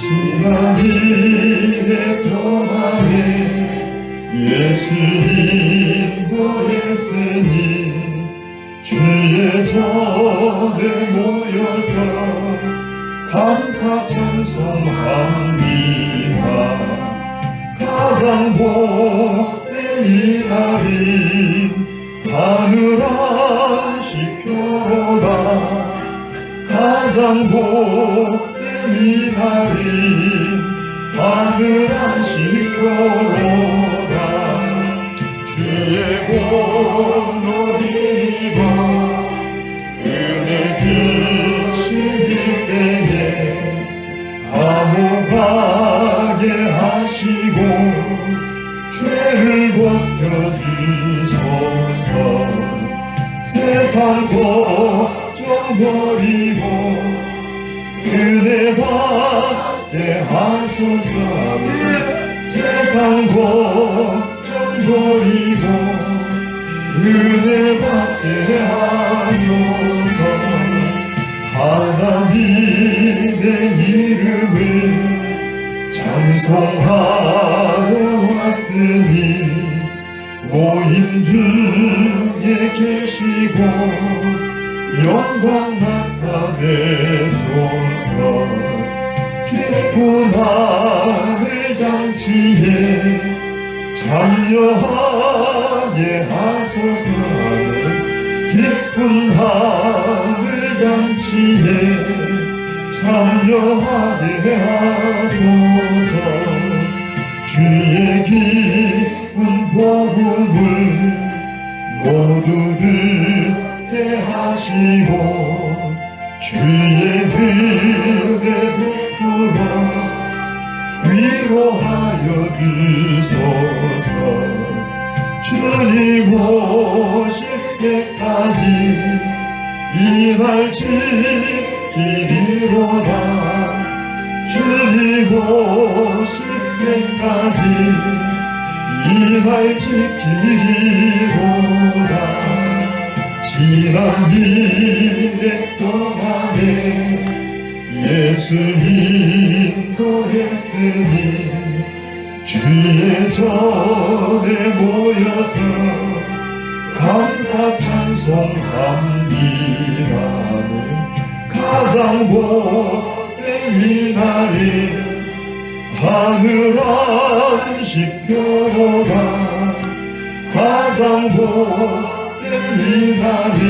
지난 길의 동안에 예수 인도했으니 주의 전에 모여서 감사 찬송합니다. 가장 복된 이날인 하늘 안식교로다. 가장 복된 이날인 하늘 안식교로다. 주의 공로 힘입어 은혜 주시길 때에 감옥하게 하시고 죄를 벗겨주소서. 세상 걱정 버리고 은혜 받게 하소서. 세상 걱정 버리고 은혜 받게 하소서. 하나님의 이름을 찬송하러 왔으니 모임 중에 계시고 영광 나타내소서. 기쁜 하늘 장치에 참여하게 하소서. 기쁜 하늘 장치에 참여하게 하소서. 주의 기쁜 복음을 모두 듣게 하시고 주의 은혜 베풀어 위로하여 주소서. 주님 오실 때까지 이 날 지키리로다. 주님 오실 때까지 이 날 지키리로다. 지난 일의 동안에 예수 인도했으니 주의 전에 모여서 감사 찬송합니다는 가장 복된 이날이 하늘 안식교로다. 가장 복된 이날이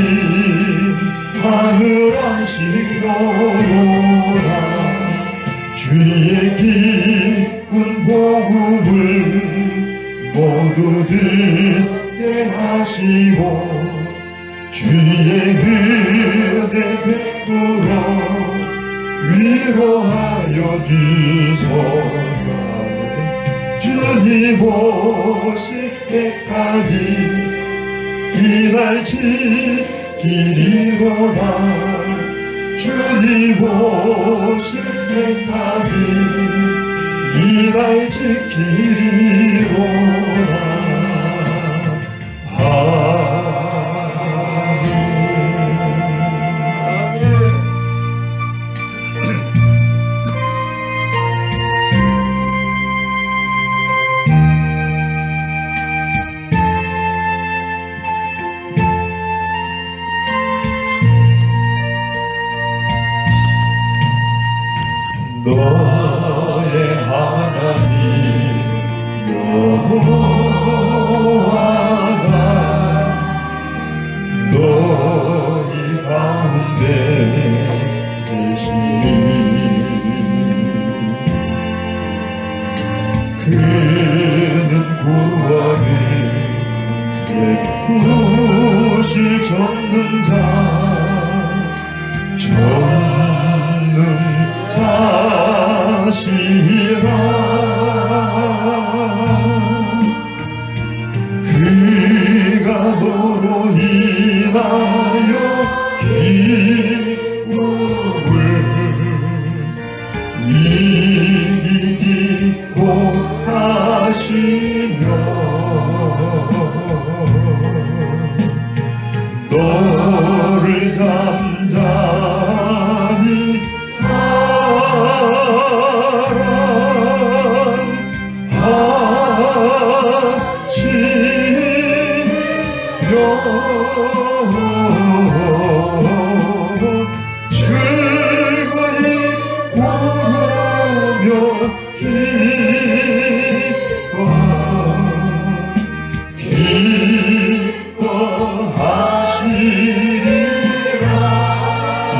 하늘 안식교로다. 주의 기쁜 복음을 모두 듣게 하시고 주의 은혜 베풀어 위로하여 주소서. 주님 오실 때까지 이 날 지키리로다. 주님 오실 때까지 이 날 지키리로다. 너의 하나님 여호와가 너희 가운데 계시니 그는 구원을 베푸실 전능자 자시라.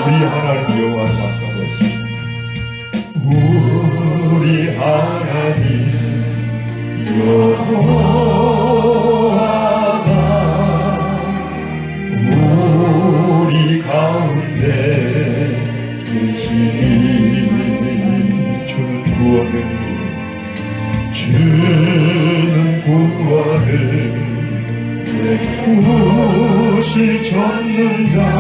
우리 하나님 여호와를 바꿔보십시오. 우리 하나님 여호와가 우리 가운데 계시니 주는 구원을 구실 전능자시라.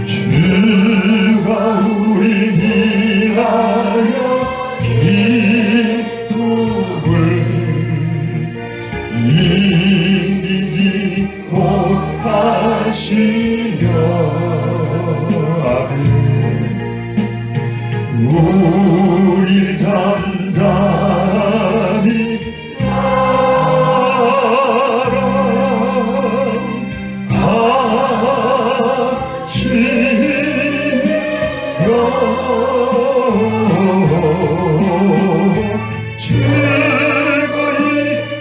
주가 우리 위하여 기쁨을 이기지 못하시며 아멘. 우릴 잠잠히 즐거이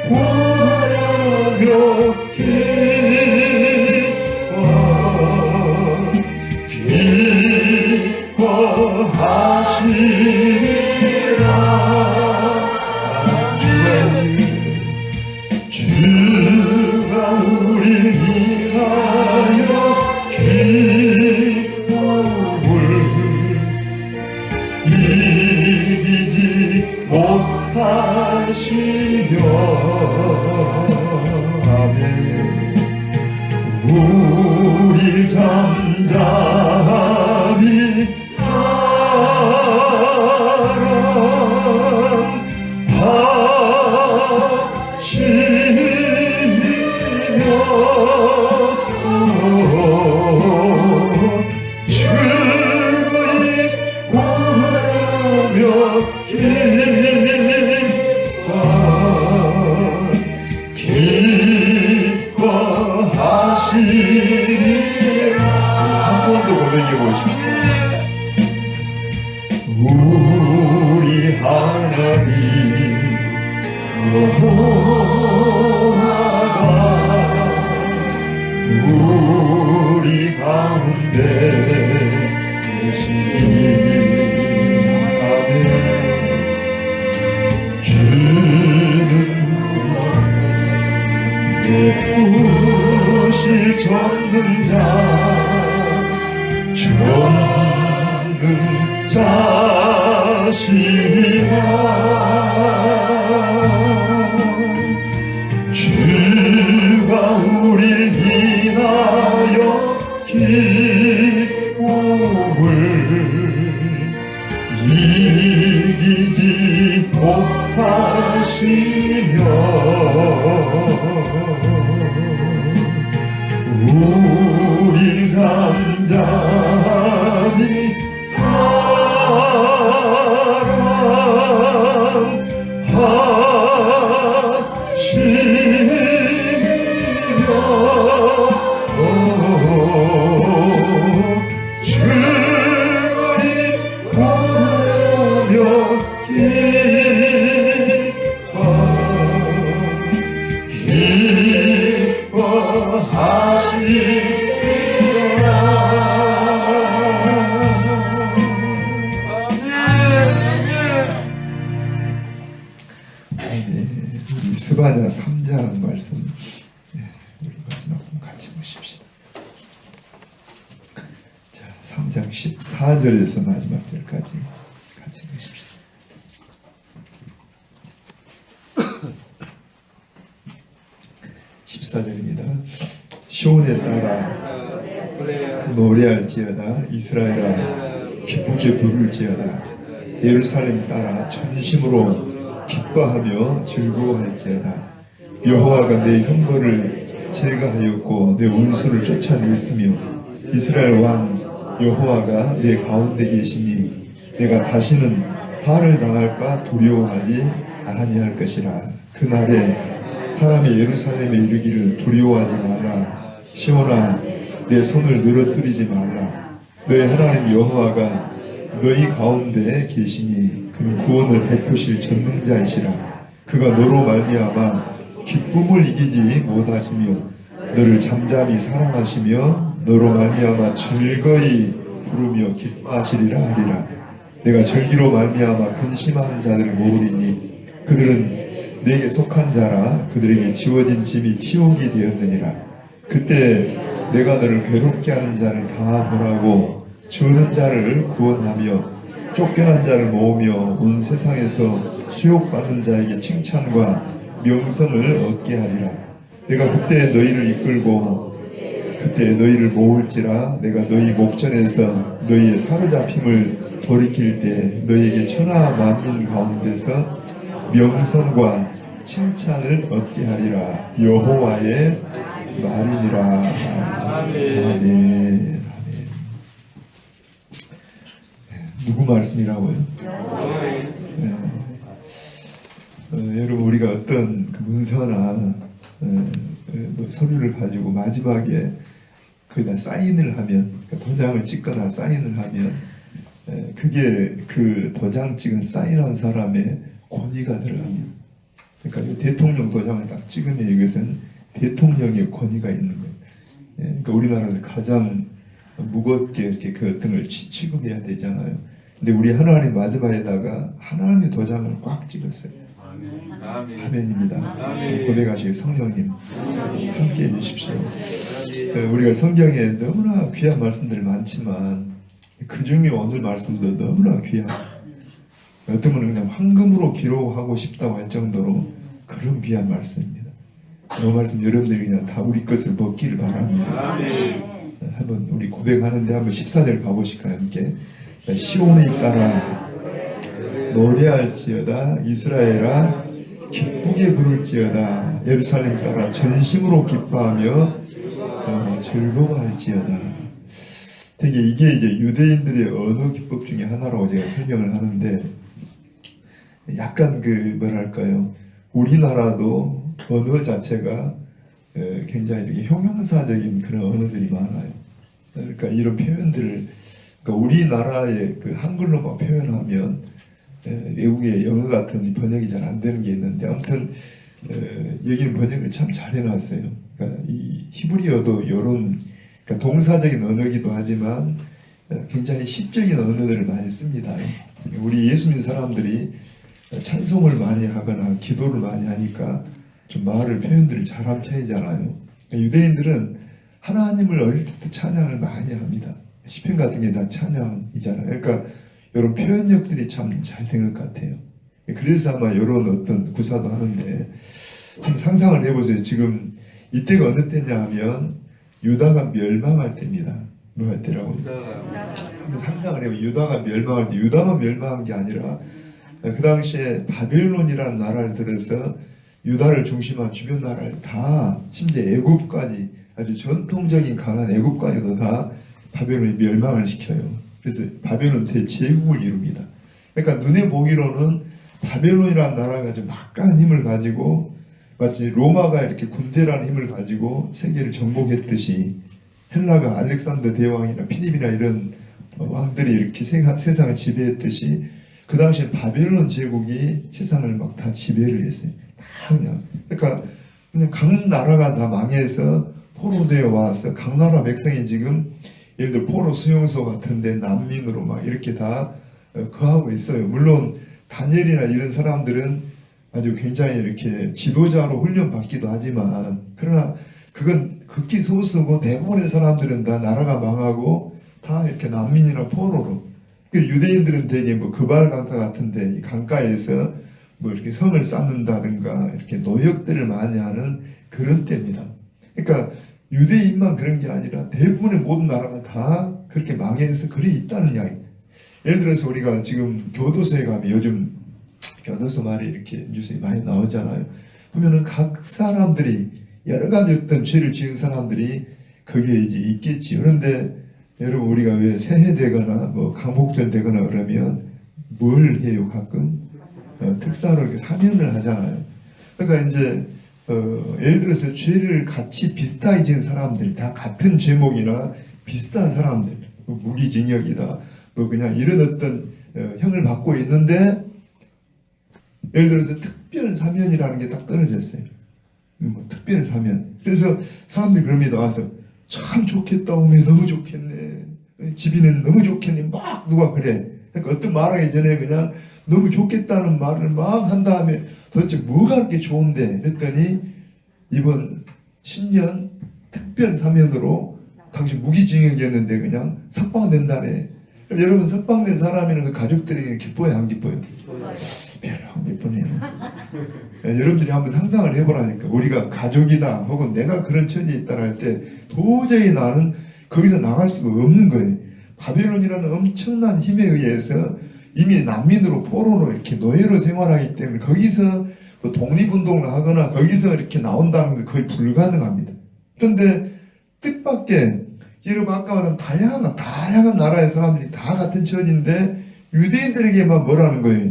보며 기뻐하시리라. 주가 우리 위하여 기쁨을 이기지 못하시며 아멘. 우릴 잠잠히 사랑하시며 즐거이 보며 기뻐하시리라. 한 번 더 고백해 보십시오. 우리 하나님 여호와가 우리 가운데 계시니 아멘. 주는 예쁘실 전능자 전능자시라. 주가 우릴 위하여 기쁨을 이기지 못하시며 우릴 잠잠히 사랑하시며 즐거이 보며 기뻐하시리라. 우리 스바냐 3장 말씀 우리 마지막 번 같이 보십시다. 자, 3장 14절에서 마지막 절까지 같이 보십시다. 시온에 따라 노래할지어다. 이스라엘아 기쁘게 부를지어다. 예루살렘 따라 전심으로 기뻐하며 즐거워할지어다. 여호와가 내 형벌을 제가 하였고 내 원수를 쫓아냈으며 이스라엘 왕 여호와가 내 가운데 계시니 내가 다시는 화를 당할까 두려워하지 아니할 것이라. 그날에 사람이 예루살렘에 이르기를 두려워하지 말라. 시온아 내 손을 늘어뜨리지 말라. 너희 하나님 여호와가 너희 가운데 계시니 그는 구원을 베푸실 전능자이시라. 그가 너로 말미암아 기쁨을 이기지 못하시며 너를 잠잠히 사랑하시며 너로 말미암아 즐거이 부르며 기뻐하시리라 하리라. 내가 절기로 말미암아 근심하는 자들을 모으리니 그들은 내게 속한 자라. 그들에게 지워진 짐이 치욕이 되었느니라. 그때 내가 너를 괴롭게 하는 자를 다 보라고 저는 자를 구원하며 쫓겨난 자를 모으며 온 세상에서 수욕받는 자에게 칭찬과 명성을 얻게 하리라. 내가 그때 너희를 이끌고 그때 너희를 모을지라. 내가 너희 목전에서 너희의 사로잡힘을 돌이킬 때 너희에게 천하 만민 가운데서 명성과 칭찬을 얻게 하리라. 여호와의 말이니라. 아멘. 누구 말씀이라고요? 여러분 우리가 어떤 그 문서나 뭐 서류를 가지고 마지막에 거기다 사인을 하면, 그러니까 도장을 찍거나 사인을 하면 그게 그 도장 찍은 사인한 사람의 권위가 들어갑니다. 그러니까 이 대통령 도장을 딱 찍으면 이것은 대통령의 권위가 있는 거예요. 그러니까 우리나라에서 가장 무겁게 이렇게 그 어떤 걸 취급해야 되잖아요. 근데 우리 하나님 마지막에다가 하나님의 도장을 꽉 찍었어요. 아멘입니다. 아멘. 고백하시길 성령님 함께 해주십시오. 우리가 성경에 너무나 귀한 말씀들이 많지만 그 중에 오늘 말씀도 너무나 귀한, 어떤 분은 그냥 황금으로 기록하고 싶다고 할 정도로 그런 귀한 말씀입니다. 이 말씀 여러분들이 그냥 다 우리 것을 먹기를 바랍니다. 한번 우리 고백하는데 한번 14절 가보실까요? 함께. 시온에 따라 노래할지어다. 이스라엘아 기쁘게 부를지어다. 예루살렘 따라 전심으로 기뻐하며 즐거워할지어다. 되게 이게 이제 유대인들의 언어 기법 중에 하나라고 제가 설명을 하는데, 약간 그 뭐랄까요, 우리나라도 언어 자체가 굉장히 이렇게 형용사적인 그런 언어들이 많아요. 그러니까 이런 표현들을, 그러니까 우리나라의 그 한글로만 표현하면 외국의 영어 같은 번역이 잘 안 되는 게 있는데, 아무튼 여기는 번역을 참 잘 해놨어요. 그러니까 이 히브리어도 이런, 그러니까 동사적인 언어기도 하지만 굉장히 시적인 언어들을 많이 씁니다. 우리 예수 믿는 사람들이 찬송을 많이 하거나 기도를 많이 하니까 좀 말을 표현들을 잘한 편이잖아요. 유대인들은 하나님을 어릴 때부터 찬양을 많이 합니다. 시편 같은 게 다 찬양이잖아요. 그러니까 이런 표현력들이 참 잘 된 것 같아요. 그래서 아마 이런 어떤 구사도 하는데, 좀 상상을 해보세요. 지금 이때가 어느 때냐 하면 유다가 멸망할 때입니다. 뭐 할 때라고? 한번 상상을 해보면 유다가 멸망할 때, 유다만 멸망한 게 아니라 그 당시에 바벨론이라는 나라를 들어서 유다를 중심한 주변 나라를 다, 심지어 애굽까지, 아주 전통적인 강한 애굽까지도 다 바벨론이 멸망을 시켜요. 그래서 바벨론 대제국을 이룹니다. 그러니까 눈에 보기로는 바벨론이라는 나라가 아주 막강한 힘을 가지고, 마치 로마가 이렇게 군대라는 힘을 가지고 세계를 정복했듯이, 헬라가 알렉산더 대왕이나 피립이나 이런 왕들이 이렇게 세상을 지배했듯이, 그 당시에 바벨론 제국이 세상을 막 다 지배를 했어요. 다 그냥. 그러니까 그냥 각 나라가 다 망해서 포로되어 와서 각 나라 백성이 지금 예를 들어 포로 수용소 같은데 난민으로 막 이렇게 다 거하고 있어요. 물론 다니엘이나 이런 사람들은 아주 굉장히 이렇게 지도자로 훈련받기도 하지만, 그러나 그건 극히 소수고 대부분의 사람들은 다 나라가 망하고 다 이렇게 난민이나 포로로. 유대인들은 대개 뭐 그발 강가 같은데 이 강가에서 뭐 이렇게 성을 쌓는다든가 이렇게 노역들을 많이 하는 그런 때입니다. 그러니까 유대인만 그런 게 아니라 대부분의 모든 나라가 다 그렇게 망해서 그래 있다는 이야기. 예를 들어서 우리가 지금 교도소에 가면, 요즘 교도소 말이 이렇게 뉴스에 많이 나오잖아요. 보면은 각 사람들이 여러 가지 어떤 죄를 지은 사람들이 거기에 이제 있겠지. 그런데 여러분 우리가 왜 새해 되거나 뭐 강복절 되거나 그러면 뭘 해요? 가끔 특사로 이렇게 사면을 하잖아요. 그러니까 이제 예를 들어서 죄를 같이 비슷하게 지은 사람들, 다 같은 제목이나 비슷한 사람들, 뭐 무기징역이다, 뭐 그냥 이런 어떤 형을 받고 있는데 예를 들어서 특별 사면이라는 게 딱 떨어졌어요. 특별 사면. 그래서 사람들이 그럽니다. 와서 참 좋겠다, 오메 너무 좋겠네, 집이는 너무 좋겠네, 막 누가 그래. 그러니까 어떤 말하기 전에 그냥 너무 좋겠다는 말을 막 한 다음에 도대체 뭐가 그렇게 좋은데 그랬더니 이번 신년 특별 사면으로 당시 무기징역이었는데 그냥 석방된다네. 그럼 여러분 석방된 사람이나 그 가족들이 기뻐요 안 기뻐요? 별로 안 기쁘네요. 여러분들이 한번 상상을 해보라니까. 우리가 가족이다 혹은 내가 그런 처지에 있다 할 때 도저히 나는 거기서 나갈 수가 없는 거예요. 바벨론이라는 엄청난 힘에 의해서 이미 난민으로 포로로 이렇게 노예로 생활하기 때문에 거기서 뭐 독립운동을 하거나 거기서 이렇게 나온다는 것은 거의 불가능합니다. 그런데 뜻밖의 여러분 아까 말한 다양한 나라의 사람들이 다 같은 처지인데 유대인들에게만 뭐라는 거예요?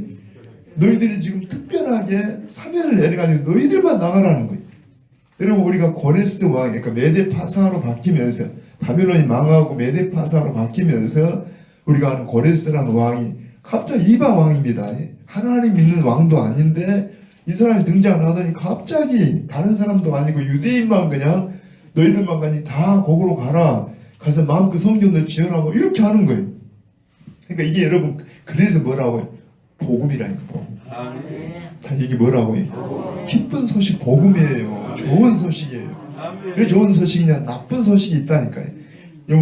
너희들이 지금 특별하게 사면을 내려가지고 너희들만 나가라는 거예요. 여러분 우리가 고레스 왕, 그러니까 메데 파사로 바뀌면서 바벨론이 망하고 메데 파사로 바뀌면서 우리가 아는 고레스라는 왕이 갑자기 이방 왕입니다. 하나님 믿는 왕도 아닌데 이 사람이 등장을 하더니 갑자기 다른 사람도 아니고 유대인만 그냥 너희들만 가니 다 거기로 가라, 가서 마음껏 성전도 지어라, 이렇게 하는 거예요. 그러니까 이게 여러분 그래서 뭐라고요? 복음이라니까. 복음. 다 이게 뭐라고요? 기쁜 소식, 복음이에요. 좋은 소식이에요. 왜 좋은 소식이냐? 나쁜 소식이 있다니까요.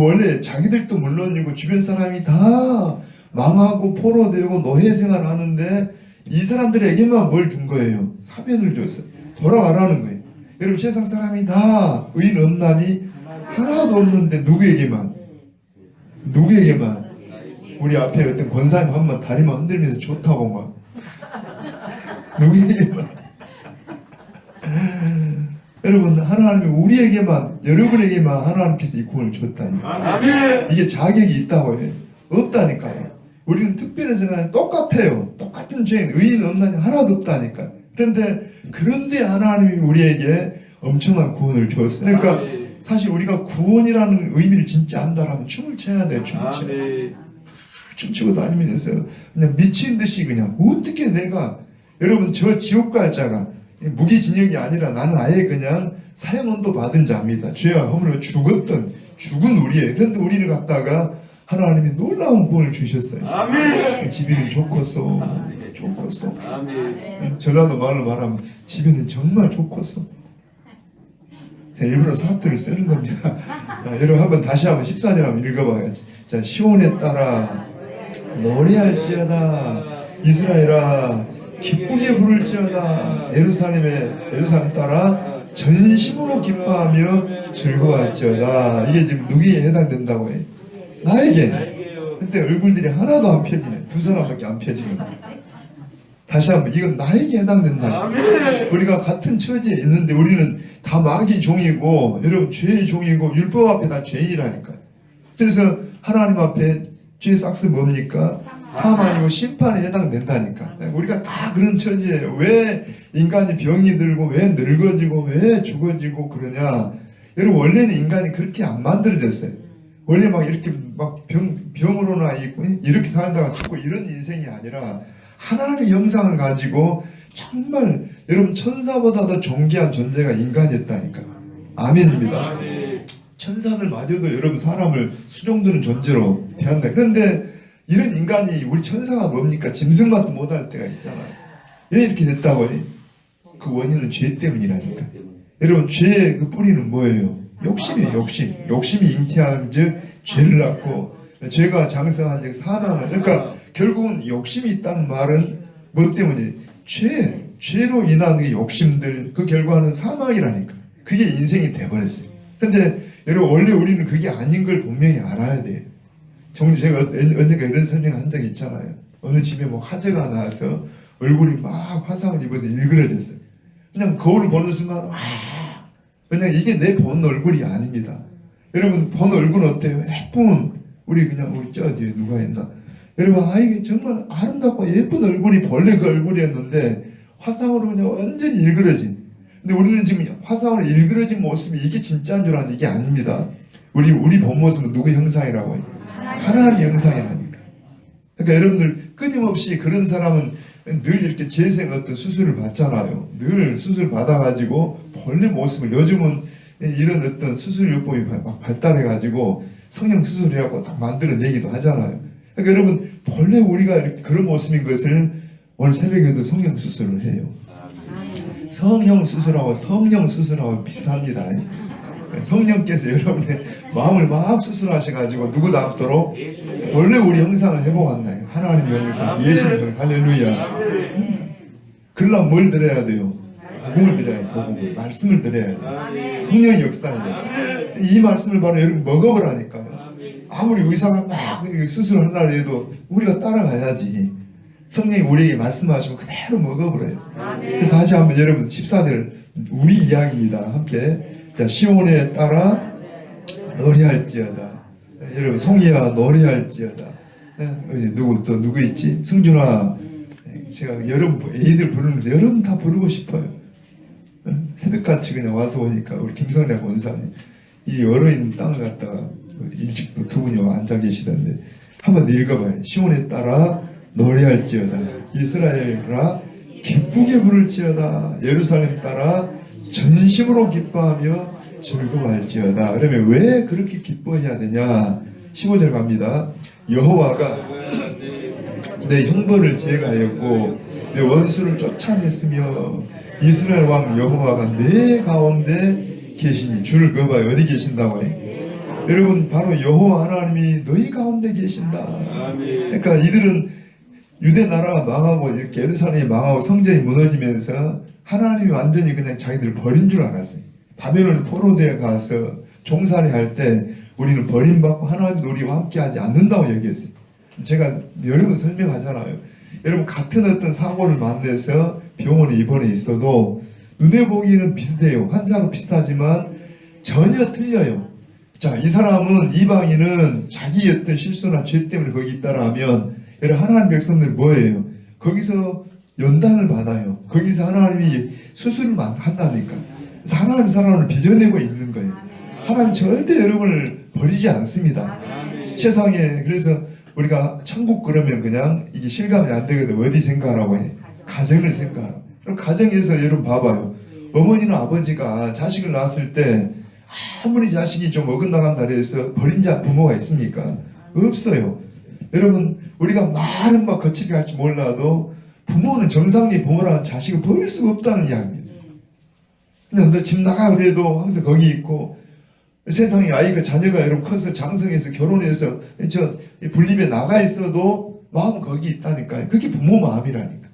원래 자기들도 물론이고 주변 사람이 다 망하고 포로되고 노예 생활하는데 이 사람들에게만 뭘 준 거예요? 사면을 줬어요. 돌아가라는 거예요. 여러분 세상 사람이 다 의인 없나니 하나도 없는데 누구에게만? 우리 앞에 어떤 권사님 한 번 다리만 흔들면서 좋다고 막 누구에게만? 여러분 하나님이 우리에게만, 여러분에게만 하나님께서 이 구원을 줬다니까요. 이게 자격이 있다고 해요? 없다니까요. 우리는 특별한 생각에 똑같아요. 똑같은 죄인, 의인 없나니 하나도 없다니까요. 그런데 하나님이 우리에게 엄청난 구원을 줬어요. 그러니까 사실 우리가 구원이라는 의미를 진짜 안다라면 춤을 춰야 돼요. 춤을 춰야 돼요. 춤추고 다니면서 그냥 미친 듯이 그냥 어떻게 내가, 여러분 저 지옥 갈 자가 무기징역이 아니라 나는 아예 그냥 사형언도 받은 자입니다. 죄와 허물로 죽은 우리예요. 그런데 우리를 갖다가 하나님이 놀라운 구원을 주셨어요. 아멘. 집이는 좋겠어. 좋겠어. 아멘. 전라도 말로 말하면 집이는 정말 좋겠어. 제가 일부러 사투를 쓰는 겁니다. 여러분 한번 다시 한번 14절 한번 읽어봐요. 자, 시온에 따라 노래할지어다, 이스라엘아 기쁘게 부를지어다, 예루살렘 따라 전심으로 기뻐하며 즐거워할지어다. 이게 지금 누구에 해당된다고 해? 나에게. 근데 얼굴들이 하나도 안 펴지네. 두 사람밖에 안 펴지네. 다시 한번, 이건 나에게 해당된다. 우리가 같은 처지에 있는데 우리는 다 마귀 종이고 여러분 죄의 종이고 율법 앞에 다 죄인이라니까. 그래서 하나님 앞에 죄의 삭스 뭡니까? 사망이고 심판에 해당된다니까. 우리가 다 그런 처지예요. 왜 인간이 병이 들고 왜 늙어지고 왜 죽어지고 그러냐? 여러분 원래는 인간이 그렇게 안 만들어졌어요. 원래 막 이렇게 막 병으로 나 있고 이렇게 살다가 죽고 이런 인생이 아니라 하나님의 형상을 가지고 정말 여러분 천사보다 더 존귀한 존재가 인간이었다니까. 아멘입니다. 천사들 마저도 여러분 사람을 수종드는 존재로 대한다. 그런데 이런 인간이, 우리 천사가 뭡니까? 짐승만도 못할 때가 있잖아요. 왜 이렇게 됐다고 해? 그 원인은 죄 때문이라니까. 여러분 죄의 그 뿌리는 뭐예요? 욕심이에요. 욕심이 잉태한 즉 죄를 낳고 죄가 장성한 즉 사망을. 그러니까 결국은 욕심이 있다는 말은 뭐 때문에? 죄로 인한 그 욕심들, 그 결과는 사망이라니까. 그게 인생이 돼버렸어요. 근데 여러분 원래 우리는 그게 아닌 걸 분명히 알아야 돼요. 제가 언젠가 이런 설명을 한 적이 있잖아요. 어느 집에 뭐 화재가 나서 얼굴이 막 화상을 입어서 일그러졌어요. 그냥 거울을 보는 순간 왜냐면 이게 내 본 얼굴이 아닙니다. 여러분 본 얼굴은 어때요? 예쁜 우리 그냥 우리 저 뒤에 누가 있나? 여러분 이게 정말 아름답고 예쁜 얼굴이 본래 그 얼굴이었는데 화상으로 그냥 완전히 일그러진. 근데 우리는 지금 화상으로 일그러진 모습이 이게 진짜인 줄 아는 이게 아닙니다. 우리 본 모습은 누구 형상이라고 해요? 하나님의 형상이라니까. 그러니까 여러분들 끊임없이 그런 사람은 늘 이렇게 재생 어떤 수술을 받잖아요. 늘 수술 받아가지고 본래 모습을 요즘은 이런 어떤 수술요법이 막 발달해가지고 성형 수술해갖고 딱 만들어내기도 하잖아요. 그러니까 여러분 본래 우리가 이렇게 그런 모습인 것을 오늘 새벽에도 성형 수술을 해요. 성형 수술하고 성령 수술하고 비슷합니다. 성령께서 여러분의 마음을 막 수술하셔가지고 누구 닮도록 본래 우리 형상을 회복한다. 하나님의 형상, 예수의 형상, 할렐루야. 그러려면 뭘 드려야 돼요? 복음을 드려야 돼요. 복음을. 말씀을 드려야 돼요. 성령의 역사예요. 이 말씀을 바로 여러분 먹어보라니까요. 아무리 의사가 막 수술을 하려고 해도 우리가 따라가야지. 성령이 우리에게 말씀하시면 그대로 먹어버려요. 그래서 다시 한번 여러분 14절 우리 이야기입니다. 함께 자, 시온에 따라 노래할지어다. 여러분 송이야 노래할지어다. 누구 있지? 승준아. 제가 여러분 애들 부르면서 여러분 다 부르고 싶어요. 새벽같이 그냥 와서 오니까 우리 김성장 권사님 이 얼어있는 땅을 갖다가 일찍 두 분이 앉아 계시던데 한번 읽어봐요. 시온에 따라 노래할지어다. 이스라엘아 기쁘게 부를지어다. 예루살렘 따라 전심으로 기뻐하며 즐거워할지어다. 그러면 왜 그렇게 기뻐해야 되냐? 15절 갑니다. 여호와가 내 형벌을 제거하였고 내 원수를 쫓아냈으며 이스라엘 왕 여호와가 내 가운데 계시니. 줄을 그어봐요. 어디 계신다고 해? 여러분 바로 여호와 하나님이 너희 가운데 계신다. 그러니까 이들은 유대 나라가 망하고 이렇게 예루살렘이 망하고 성전이 무너지면서 하나님이 완전히 그냥 자기들을 버린 줄 알았어요. 바벨론 포로되어 가서 종살이 할 때 우리는 버림받고 하나님도 우리와 함께하지 않는다고 얘기했어요. 제가 여러 번 설명하잖아요. 여러분 같은 어떤 사고를 만나서 병원에 입원해 있어도 눈에 보기에는 비슷해요. 환자로 비슷하지만 전혀 틀려요. 자, 이 사람은 이방인은 자기 어떤 실수나 죄 때문에 거기 있다라 하면 여러분 하나님 백성들 뭐예요? 거기서 연단을 받아요. 거기서 하나님이 수술을 한다니까. 그래서 하나님 사람을 빚어내고 있는 거예요. 하나님 절대 여러분을 버리지 않습니다. 세상에 그래서 우리가 천국 그러면 그냥 이게 실감이 안 되거든. 어디 생각하라고 해? 가정을 생각하라고. 그럼 가정에서 여러분 봐봐요. 어머니나 아버지가 자식을 낳았을 때 아무리 자식이 좀 어긋나간다 해서 버린 자 부모가 있습니까? 없어요. 여러분 우리가 말은 막 거칠게 할지 몰라도 부모는 정상적인 부모라는 자식을 버릴 수가 없다는 이야기입니다. 그냥 너 집 나가 그래도 항상 거기 있고 세상에 아이가 자녀가 여러분 커서 장성해서 결혼해서 저 분립에 나가 있어도 마음 거기 있다니까요. 그게 부모 마음이라니까.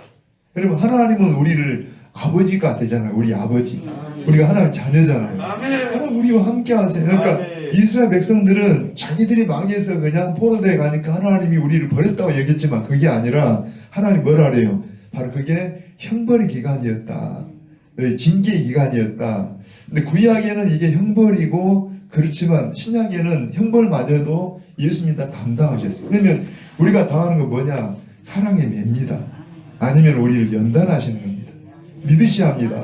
여러분 하나님은 우리를 아버지가 되잖아요. 우리 아버지. 우리가 하나님 자녀잖아요. 하나님 우리와 함께 하세요. 그러니까 이스라엘 백성들은 자기들이 망해서 그냥 포로되어 가니까 하나님이 우리를 버렸다고 얘기했지만 그게 아니라 하나님 뭐라 그래요? 바로 그게 형벌의 기간이었다. 징계의 기간이었다. 근데 구약에는 이게 형벌이고 그렇지만 신약에는 형벌마저도 예수님이 다 담당하셨어요. 그러면 우리가 당하는 건 뭐냐? 사랑의 매입니다. 아니면 우리를 연단하시는 겁니다. 믿으셔야 합니다.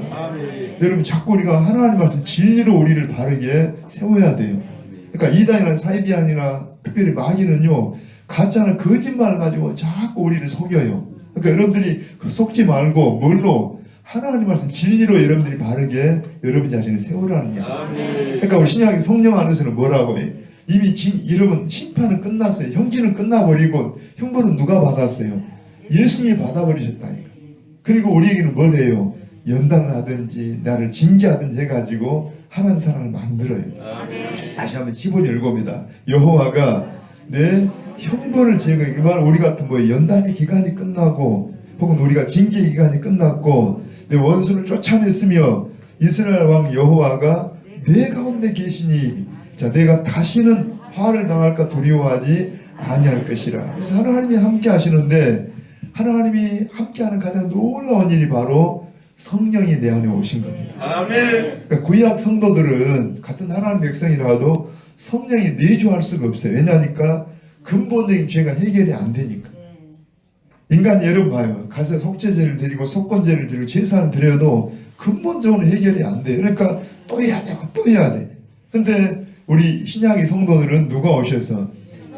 여러분 자꾸 우리가 하나님 말씀 진리로 우리를 바르게 세워야 돼요. 그러니까 이단이나 사이비안이나 특별히 마귀는요 가짜나 거짓말을 가지고 자꾸 우리를 속여요. 그러니까 여러분들이 속지 말고 뭘로? 하나님 말씀 진리로 여러분들이 바르게 여러분 자신을 세우라는 이야기. 그러니까 우리 신약의 성령 안에서는 뭐라고 해? 이미 여러분 심판은 끝났어요. 형기는 끝나버리고 형벌은 누가 받았어요? 예수님이 받아버리셨다니까. 그리고 우리에게는 뭘 해요? 연단을 하든지 나를 징계하든지 해가지고 하나님 사랑을 만들어요. 다시 한번 15절 읽어봅니다. 여호와가 내 형벌을 제거해. 이 말 우리 같은 뭐 연단의 기간이 끝나고 혹은 우리가 징계 기간이 끝났고 내 원수를 쫓아냈으며 이스라엘 왕 여호와가 내 가운데 계시니 자 내가 다시는 화를 당할까 두려워하지 아니할 것이라. 그래서 하나님이 함께 하시는데 하나님이 함께하는 가장 놀라운 일이 바로 성령이 내 안에 오신 겁니다. 아멘. 그러니까 구약 성도들은 같은 하나님 백성이라도 성령이 내주할 수가 없어요. 왜냐하니까 근본적인 죄가 해결이 안 되니까. 인간이 여러분 봐요. 가서 속죄제를 드리고 속건제를 드리고 제사를 드려도 근본적으로 해결이 안 돼요. 그러니까 또 해야 되고 또 해야 돼. 근데 우리 신약의 성도들은 누가 오셔서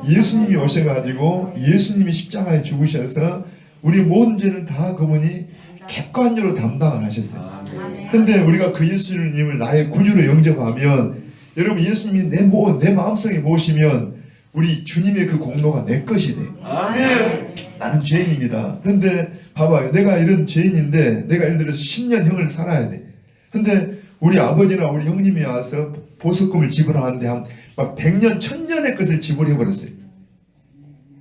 예수님이 오셔가지고 예수님이 십자가에 죽으셔서 우리 모든 죄를 다 그분이 객관적으로 담당을 하셨어요. 근데 우리가 그 예수님을 나의 구주로 영접하면 여러분 예수님이 내 마음속에 모시면 우리 주님의 그 공로가 내 것이 돼요. 아멘. 나는 죄인입니다. 그런데 봐봐요. 내가 이런 죄인인데 내가 예를 들어서 10년형을 살아야 돼. 근데 우리 아버지나 우리 형님이 와서 보석금을 지불하는데 막 100년, 1000년의 것을 지불해버렸어요.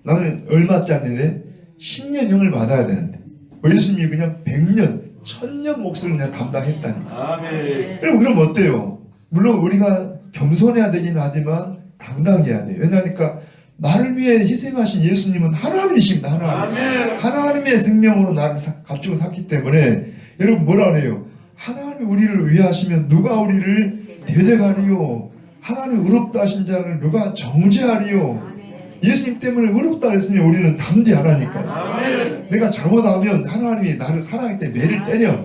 나는 얼마짜리인데 10년형을 받아야 되는데 예수님이 그냥 100년, 1000년 몫을 그냥 담당했다니까. 아멘. 그럼 어때요? 물론 우리가 겸손해야 되긴 하지만 당당해야 돼요. 왜냐하니까 나를 위해 희생하신 예수님은 하나님이십니다. 하나님. 아멘. 하나님의 생명으로 나를 갖추고 샀기 때문에 여러분 뭐라 그래요? 하나님이 우리를 위하시면 누가 우리를 대적하리요? 하나님이 의롭다 하신 자를 누가 정죄하리요? 예수님 때문에 의롭다 했으면 우리는 담대하라니까요. 아멘. 내가 잘못하면 하나님이 나를 사랑할 때 매를 때려.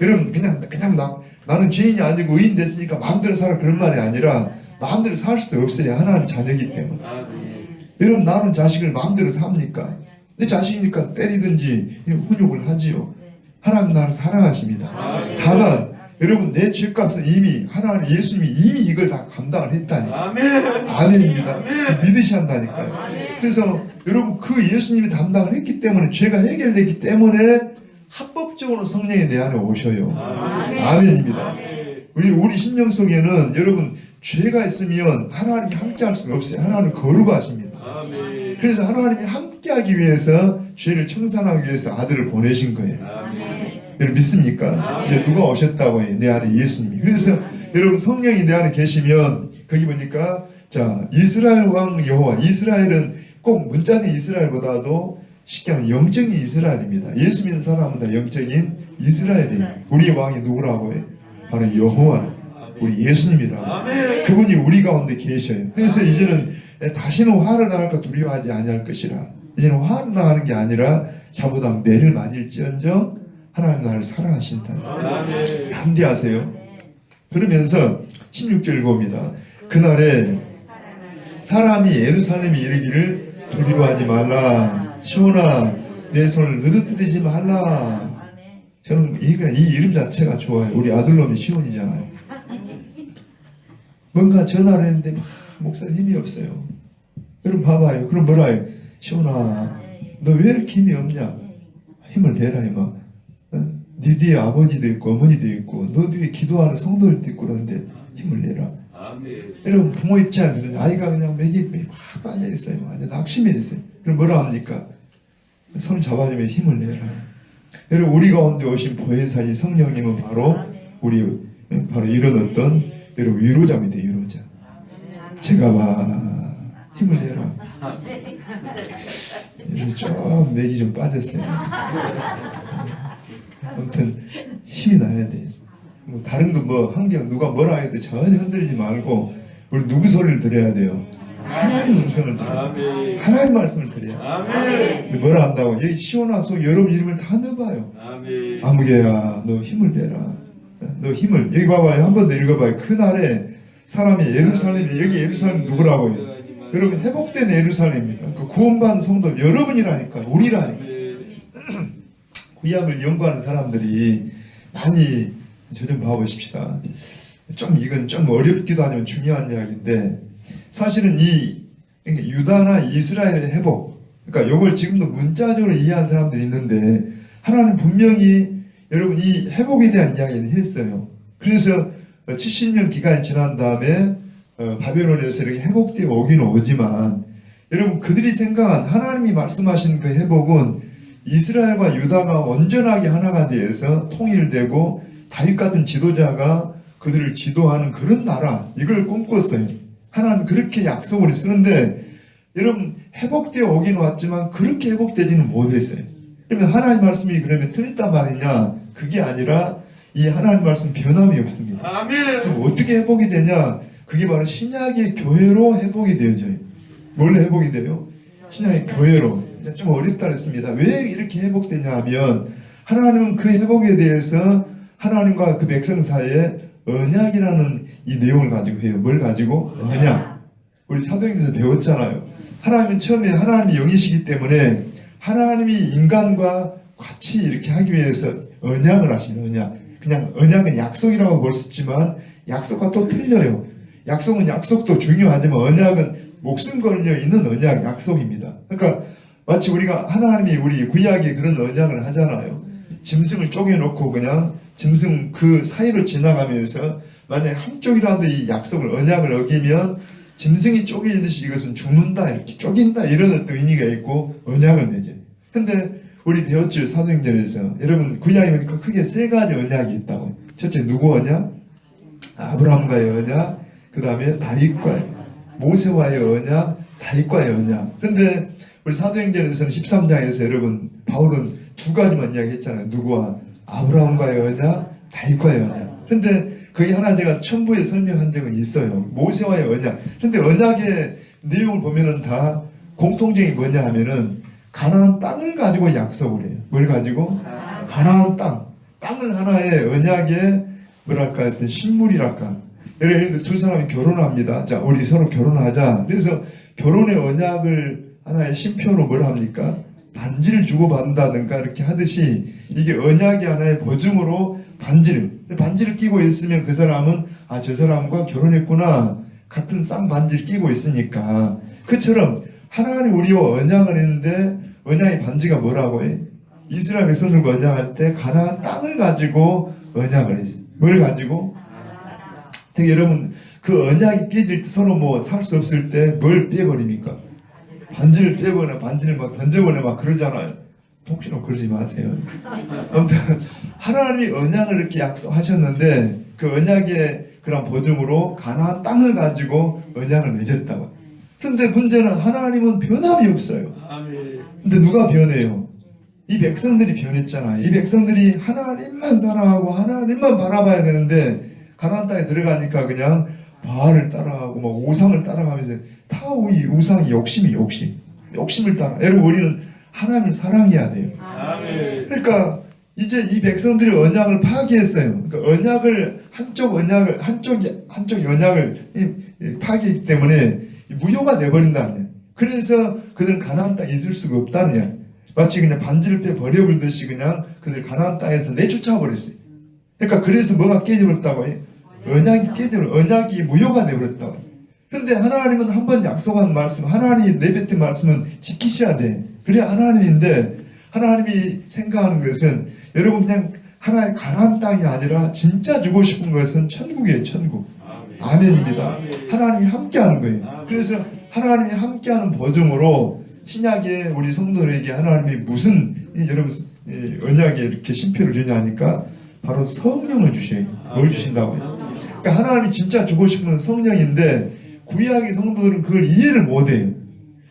여러분 그냥 나는 죄인이 아니고 의인 됐으니까 마음대로 살아 그런 말이 아니라 마음대로 살 수도 없어요. 하나님 자녀이기 때문에. 여러분 나는 자식을 마음대로 삽니까? 내 자식이니까 때리든지 훈육을 하지요. 하나님 나를 사랑하십니다. 다만 여러분 내 죄값은 이미 하나님 예수님이 이미 이걸 다 감당을 했다니까. 아멘입니다. 믿으셔야 한다니까요. 그래서 여러분 그 예수님이 담당을 했기 때문에 죄가 해결됐기 때문에 합법적으로 성령이 내 안에 오셔요. 아멘입니다. 우리 심령 속에는 여러분 죄가 있으면 하나님이 함께할 수가 없어요. 하나님은 거룩하십니다. 그래서 하나님이 함께하기 위해서 죄를 청산하기 위해서 아들을 보내신 거예요. 여러분 믿습니까? 이제 누가 오셨다고 해요? 내 안에 예수님이. 그래서 여러분 성령이 내 안에 계시면 거기 보니까 자 이스라엘 왕 여호와. 이스라엘은 꼭 문자적인 이스라엘보다도 쉽게 말하면 영적인 이스라엘입니다. 예수 믿는 사람은 다 영적인 이스라엘이에요. 우리 왕이 누구라고 해요? 바로 여호와. 우리 예수님이라고. 그분이 우리 가운데 계셔요. 그래서 이제는 다시는 화를 당할까 두려워하지 아니할 것이라. 이제는 화를 당하는 게 아니라 잘못하면 매를 맞을지언정 하나님 나를 사랑하신다. 담대하세요. 그러면서 16절 봅니다. 그날에 사람이 예루살렘에 이르기를 두려워하지 말라. 시온아 내 손을 느드뜨리지 말라. 저는 이 이름 자체가 좋아요. 우리 아들놈이 시온이잖아요. 뭔가 전화를 했는데 막 목사님 힘이 없어요. 여러분 봐봐요. 그럼 뭐라 해요? 시온아 너 왜 이렇게 힘이 없냐? 힘을 내라 이마. 네 뒤에 아버지도 있고 어머니도 있고 너 뒤에 기도하는 성도들도 있고 그런데 힘을 내라. 여러분 부모 입장에서는 아이가 그냥 맥이 막 빠져있어요. 완전 낙심해 있어요. 그럼 뭐라 합니까? 손을 잡아주면 힘을 내라. 여러분 우리 가운데 오신 보혜사인 성령님은 바로 바로 이런 어떤 여러분 위로자입니다. 위로자. 제가 봐 힘을 내라. 좀 맥이 좀 빠졌어요. 아무튼 힘이 나야 돼. 뭐 다른 거 환경 누가 뭐라 해도 전혀 흔들리지 말고 우리 누구 소리를 들어야 돼요? 하나님 음성을 들어야 돼요. 하나님 말씀을 들어야 돼요. 뭐라 한다고? 여기 시온아 속 여러분 이름을 다 넣어봐요. 아무개야 너 힘을 내라. 너 힘을 여기 봐봐요. 한 번 더 읽어봐요. 그날에 사람이 예루살렘이 여기 예루살렘 누구라고 해요? 여러분 회복된 예루살렘입니다. 그 구원받은 성도 여러분이라니까 우리라니까. 구약을 연구하는 사람들이 많이 저 좀 봐보십시다. 이건 좀 어렵기도 하지만 중요한 이야기인데 사실은 이 유다나 이스라엘의 회복 그러니까 이걸 지금도 문자적으로 이해하는 사람들이 있는데 하나님 분명히 여러분 이 회복에 대한 이야기는 했어요. 그래서 70년 기간이 지난 다음에 바벨론에서 이렇게 회복되어 오기는 오지만 여러분 그들이 생각한 하나님이 말씀하신 그 회복은 이스라엘과 유다가 온전하게 하나가 되어서 통일되고 다윗 같은 지도자가 그들을 지도하는 그런 나라 이걸 꿈꿨어요. 하나님 그렇게 약속을 했었는데 여러분 회복되어 오긴 왔지만 그렇게 회복되지는 못했어요. 그러면 하나님 말씀이 그러면 틀렸단 말이냐? 그게 아니라 이 하나님 말씀 변함이 없습니다. 아멘. 그럼 어떻게 회복이 되냐? 그게 바로 신약의 교회로 회복이 되어져요. 뭘로 회복이 돼요? 신약의 교회로. 좀 어렵다 그랬습니다. 왜 이렇게 회복되냐 하면 하나님은 그 회복에 대해서 하나님과 그 백성 사이에 언약이라는 이 내용을 가지고 해요. 뭘 가지고? 언약. 우리 사도행전에서 배웠잖아요. 하나님은 처음에 하나님이 영이시기 때문에 하나님이 인간과 같이 이렇게 하기 위해서 언약을 하십니다. 언약. 그냥 언약은 약속이라고 볼 수 있지만 약속과 또 틀려요. 약속은 약속도 중요하지만 언약은 목숨 걸려 있는 언약, 약속입니다. 그러니까 마치 우리가 하나님이 우리 구약에 그런 언약을 하잖아요. 짐승을 쪼개놓고 그냥 짐승 그 사이로 지나가면서 만약에 한쪽이라도 이 약속을 언약을 어기면 짐승이 쪼개지듯이 이것은 죽는다 이렇게 쪼긴다 이런 어떤 의미가 있고 언약을 맺어요. 근데 우리 배웠죠 사도행전에서 여러분 구약에 보니까 크게 세 가지 언약이 있다고. 첫째 누구 언약? 아브라함과의 언약. 그 다음에 다윗과 모세와의 언약, 다윗과의 언약. 그런데 우리 사도행전에서는 13장에서 여러분 바울은 두 가지만 이야기했잖아요. 누구와? 아브라함과의 언약, 다윗과의 언약. 근데 거기 하나 제가 첨부에 설명한 적은 있어요. 모세와의 언약. 근데 언약의 내용을 보면은 다 공통점이 뭐냐 하면은 가나안 땅을 가지고 약속을 해요. 뭘 가지고? 가나안 땅. 땅을 하나의 언약의 뭐랄까 어떤 식물이랄까. 예를 들어 두 사람이 결혼합니다. 자, 우리 서로 결혼하자. 그래서 결혼의 언약을 하나의 심표로 뭘 합니까? 반지를 주고받는다든가 이렇게 하듯이 이게 언약의 하나의 보증으로 반지를 끼고 있으면 그 사람은 아, 저 사람과 결혼했구나. 같은 쌍반지를 끼고 있으니까. 그처럼 하나님 우리와 언약을 했는데 언약의 반지가 뭐라고 해? 이스라엘 백성들과 언약할 때 가나안 땅을 가지고 언약을 했어요. 뭘 가지고? 여러분 그 언약이 깨질 때 서로 뭐 살 수 없을 때 뭘 빼버립니까? 반지를 빼거나 반지를 막 던져버려 막 그러잖아요. 혹시나 그러지 마세요. 아무튼 하나님이 언약을 이렇게 약속하셨는데 그 언약의 그런 보증으로 가나안 땅을 가지고 언약을 맺었다고. 그런데 문제는 하나님은 변함이 없어요. 근데 누가 변해요? 이 백성들이 변했잖아요. 이 백성들이 하나님만 사랑하고 하나님만 바라봐야 되는데 가나안 땅에 들어가니까 그냥 바알을 따라가고 막 우상을 따라가면서 다 이 우상이 욕심을 따라. 여러분 우리는 하나님을 사랑해야 돼요. 그러니까 이제 이 백성들이 언약을 파기했어요. 그러니까 한쪽 언약을 파기했기 때문에 무효가 돼버린다는 거예요. 그래서 그들은 가나안 땅에 있을 수가 없다는 거예요. 마치 그냥 반지를 빼 버려버리듯이 그냥 그들 가나안 땅에서 내쫓아 버렸어요. 그러니까 그래서 뭐가 깨져버렸다고 해요? 언약이 무효가 되어버렸다고. 근데 하나님은 한번 약속한 말씀, 하나님이 내뱉은 말씀은 지키셔야 돼. 그래야 하나님인데 하나님이 생각하는 것은 여러분 그냥 하나의 가나안 땅이 아니라 진짜 주고 싶은 것은 천국이에요. 천국. 아멘입니다. 하나님이 함께하는 거예요. 그래서 하나님이 함께하는 보증으로 신약에 우리 성도들에게 하나님이 무슨 여러분 언약에 이렇게 심표를 주냐 하니까 바로 성령을 주셔요. 뭘 주신다고요? 그러니까 하나님이 진짜 주고 싶은 성령인데 구약의 성도들은 그걸 이해를 못해요.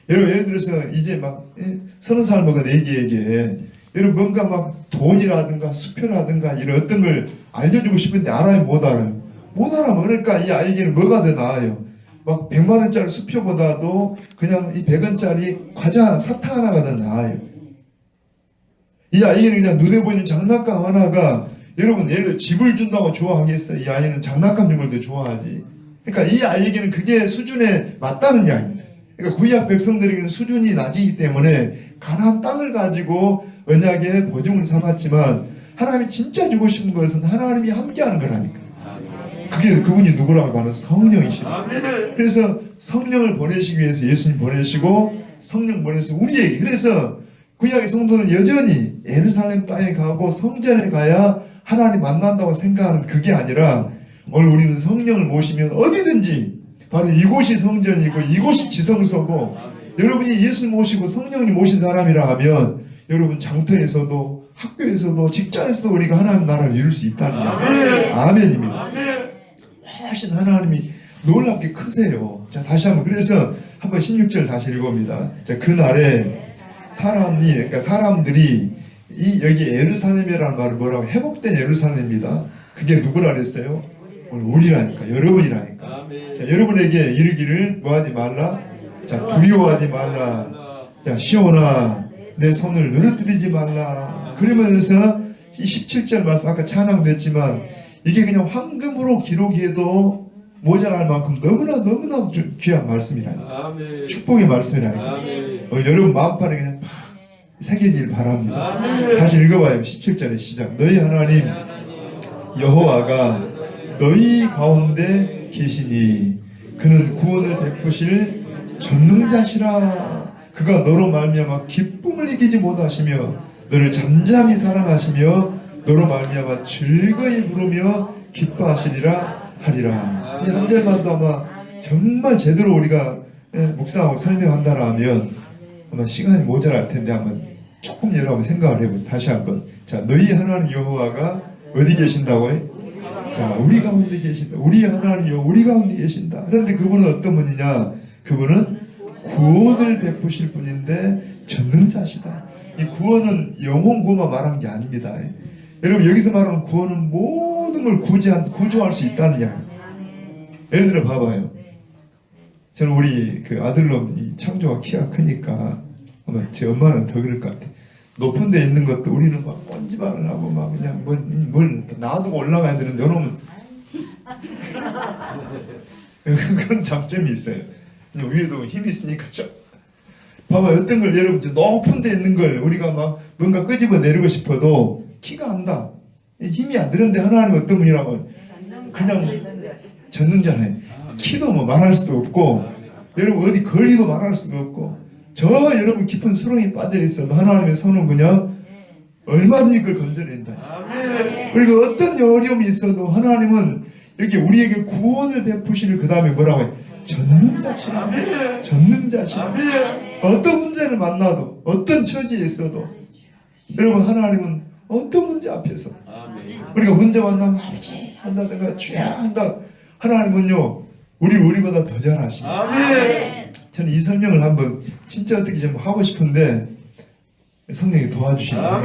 여러분 예를 들어서 이제 막 30살 먹은 애기에게 여러분 뭔가 막 돈이라든가 수표라든가 이런 어떤 걸 알려주고 싶은데 알아요? 못 알아요? 못 알아. 그러니까 이 아이에게는 뭐가 더 나아요? 막 100만 원짜리 수표보다도 그냥 이 100원짜리 과자 사탕 하나가 더 나아요. 이 아이에게는 그냥 눈에 보이는 장난감 하나가 여러분 예를 들어 집을 준다고 좋아하겠어요? 이 아이는 장난감 준 걸 더 좋아하지. 그러니까 이 아이에게는 그게 수준에 맞다는 이야기입니다. 그러니까 구약 백성들에게는 수준이 낮이기 때문에 가나안 땅을 가지고 언약의 보증을 삼았지만 하나님이 진짜 주고 싶은 것은 하나님이 함께하는 거라니까. 그게 그분이 누구라고 하면 성령이십니다. 그래서 성령을 보내시기 위해서 예수님 보내시고 성령 보내서 우리에게 그래서 구약의 성도는 여전히 예루살렘 땅에 가고 성전에 가야 하나님 만난다고 생각하는 그게 아니라 오늘 우리는 성령을 모시면 어디든지 바로 이곳이 성전이고 이곳이 지성소고 여러분이 예수 모시고 성령님 모신 사람이라 하면 여러분 장터에서도 학교에서도 직장에서도 우리가 하나님 나라를 이룰 수 있다는 거예요. 아멘입니다. 훨씬 하나님이 놀랍게 크세요. 자 다시 한번 그래서 한번 16절 다시 읽어봅니다. 자 그날에 사람들이 이 여기 예루살렘이라는 말은 뭐라고? 회복된 예루살렘입니다. 그게 누구라 그랬어요? 오늘 우리라니까, 여러분이라니까. 자, 여러분에게 이르기를 뭐하지 말라? 자, 두려워하지 말라. 자, 시온아 내 손을 늘어뜨리지 말라. 그러면서 이 17절 말씀 아까 찬양도 했지만 이게 그냥 황금으로 기록해도 모자랄 만큼 너무나 귀한 말씀이라니까. 축복의 말씀이라니까. 오늘 여러분 마음판에 그냥 팍 새기길 바랍니다. 다시 읽어봐요. 17절의 시작. 너희 하나님 여호와가 너희 가운데 계시니 그는 구원을 베푸실 전능자시라. 그가 너로 말미암아 기쁨을 이기지 못하시며 너를 잠잠히 사랑하시며 너로 말미암아 즐거이 부르며 기뻐하시리라 하리라. 이 한 절만도 아마 정말 제대로 우리가 묵상하고 설명한다라면 아마 시간이 모자랄 텐데 한번 조금 여러분 생각을 해보세요. 다시 한번. 자, 너희 하나님 여호와가 어디 계신다고요? 자, 우리 가운데 계신다. 우리 하나님 여호와 우리 가운데 계신다. 그런데 그분은 어떤 분이냐? 그분은 구원을 베푸실 분인데 전능자시다. 이 구원은 영혼 구원만 말한 게 아닙니다. 여러분 여기서 말하는 구원은 모든 걸 구조할 수 있다는 이야기. 예를 들어 봐봐요. 저는 우리 그 아들놈 이 창조가 키가 크니까 아마 제 엄마는 더 그럴 것 같아. 높은 데 있는 것도 우리는 막 꼰지발을 하고 막 그냥 뭘 놔두고 올라가야 되는데 요놈은 그런 장점이 있어요. 그냥 위에도 힘이 있으니까 봐봐 어떤 걸 여러분 높은 데 있는 걸 우리가 막 뭔가 끄집어 내리고 싶어도 키가 안다. 힘이 안 되는데 하나님 어떤 분이라고 그냥 전능자네. 키도 뭐 말할 수도 없고 여러분 어디 거리도 말할 수도 없고 저 여러분 깊은 수렁이 빠져 있어도 하나님의 손은 그냥 얼마든지 그걸 건져낸다. 그리고 어떤 어려움이 있어도 하나님은 여기 우리에게 구원을 베푸시를 그 다음에 뭐라고 해? 전능자시라. 전능자시라. 어떤 문제를 만나도 어떤 처지에 있어도 여러분 하나님은 어떤 문제 앞에서 우리가 문제 만나면 아버지 한다든가 주야 한다. 하나님은요 우리보다 더 잘 아십니다. 저는 이 설명을 한번 진짜 어떻게 좀 하고 싶은데 성령이 도와주신다.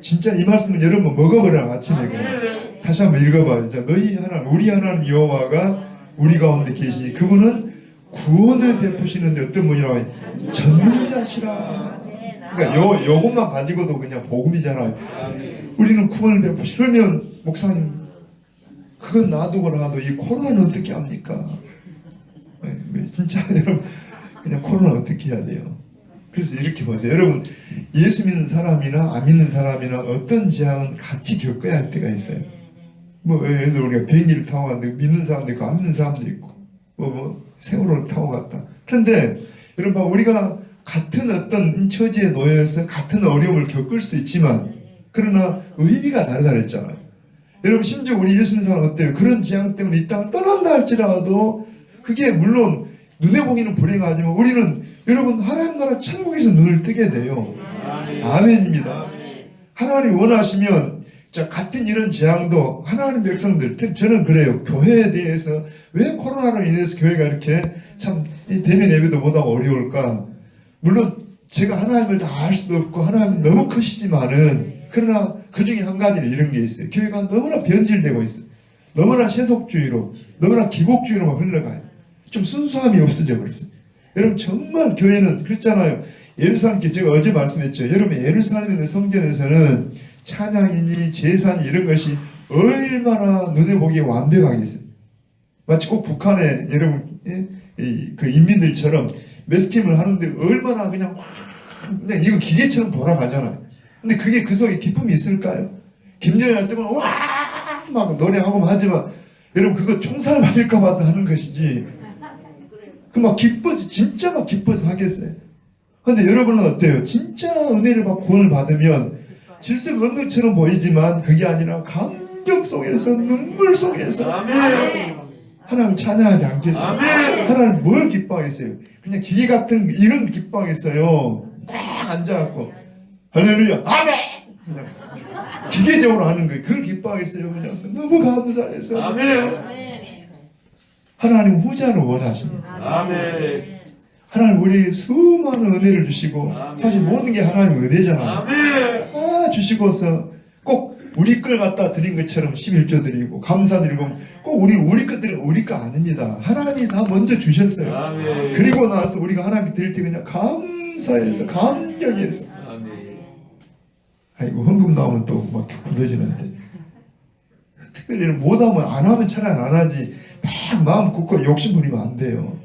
진짜 이 말씀을 여러분 먹어보라 아침에 그냥. 다시 한번 읽어봐요. 자, 너희 하나님 우리 하나님 여호와가 우리 가운데 계시니 그분은 구원을 베푸시는데 어떤 분이라고 해요? 전능자시라. 그러니까 요것만 가지고도 그냥 복음이잖아요. 우리는 구원을 베푸시. 그러면 목사님 그건 놔두고라도 이 코로나는 어떻게 합니까? 진짜 여러분 그냥 코로나 어떻게 해야 돼요? 그래서 이렇게 보세요. 여러분 예수 믿는 사람이나 안 믿는 사람이나 어떤 재앙은 같이 겪어야 할 때가 있어요. 뭐 예를 들어 우리가 비행기를 타고 갔는데 믿는 사람도 있고 안 믿는 사람도 있고 뭐 세월호를 타고 갔다. 그런데 여러분 우리가 같은 어떤 처지에 놓여서 같은 어려움을 겪을 수도 있지만 그러나 의미가 다르다 그랬잖아요. 여러분 심지어 우리 예수 믿는 사람 어때요? 그런 재앙 때문에 이 땅을 떠난다 할지라도 그게 물론 눈에 보기는 불행하지만 우리는 여러분 하나님 나라 천국에서 눈을 뜨게 돼요. 아멘입니다. 하나님 원하시면 자 같은 이런 재앙도 하나님 백성들 저는 그래요. 교회에 대해서 왜 코로나로 인해서 교회가 이렇게 참 대면 예배도 못하고 어려울까? 물론 제가 하나님을 다 알 수도 없고 하나님은 너무 크시지만은 그러나 그 중에 한 가지는 이런 게 있어요. 교회가 너무나 변질되고 있어요. 너무나 세속주의로 너무나 기복주의로만 흘러가요. 좀 순수함이 없어져 버렸어요. 여러분 정말 교회는 그랬잖아요. 예루살렘께 제가 어제 말씀했죠. 여러분 예루살렘에 있는 성전에서는 찬양이니 제사니 이런 것이 얼마나 눈에 보기에 완벽하게 있어요. 마치 꼭 북한의 여러분 그 인민들처럼 매스킴을 하는데 얼마나 그냥 이거 기계처럼 돌아가잖아요. 근데 그게 그 속에 기쁨이 있을까요? 김정일 할 때만 와 막 노래하고 하지만 여러분 그거 총살 맞을까 봐서 하는 것이지 그 막 기뻐서 진짜 막 기뻐서 하겠어요. 근데 여러분은 어때요? 진짜 은혜를 받고 구원을 받으면 질색 없는 것처럼 보이지만 그게 아니라 감격 속에서 눈물 속에서 하나님 찬양하지 않겠어요? 하나님 뭘 기뻐하겠어요? 그냥 기계 같은 이런 기뻐하겠어요? 딱 앉아갖고 할렐루야 아멘 그냥 기계적으로 하는 거예요. 그걸 기뻐하겠어요? 그냥 너무 감사해서 하나님 후자를 원하십니다. 하나님 우리에게 수많은 은혜를 주시고 사실 모든 게 하나님의 은혜잖아요. 다 주시고서 꼭 우리 걸 갖다 드린 것처럼 11조 드리고 감사드리고 꼭 우리 것들은 우리 거 아닙니다. 하나님이 다 먼저 주셨어요. 아멘. 그리고 나서 우리가 하나님께 드릴 때 그냥 감사해서 감격해서 아멘. 아이고 헌금 나오면 또 막 굳어지는데 특별히 못하면 안 하면 차라리 안 하지 막 마음 굳고 욕심 부리면 안 돼요.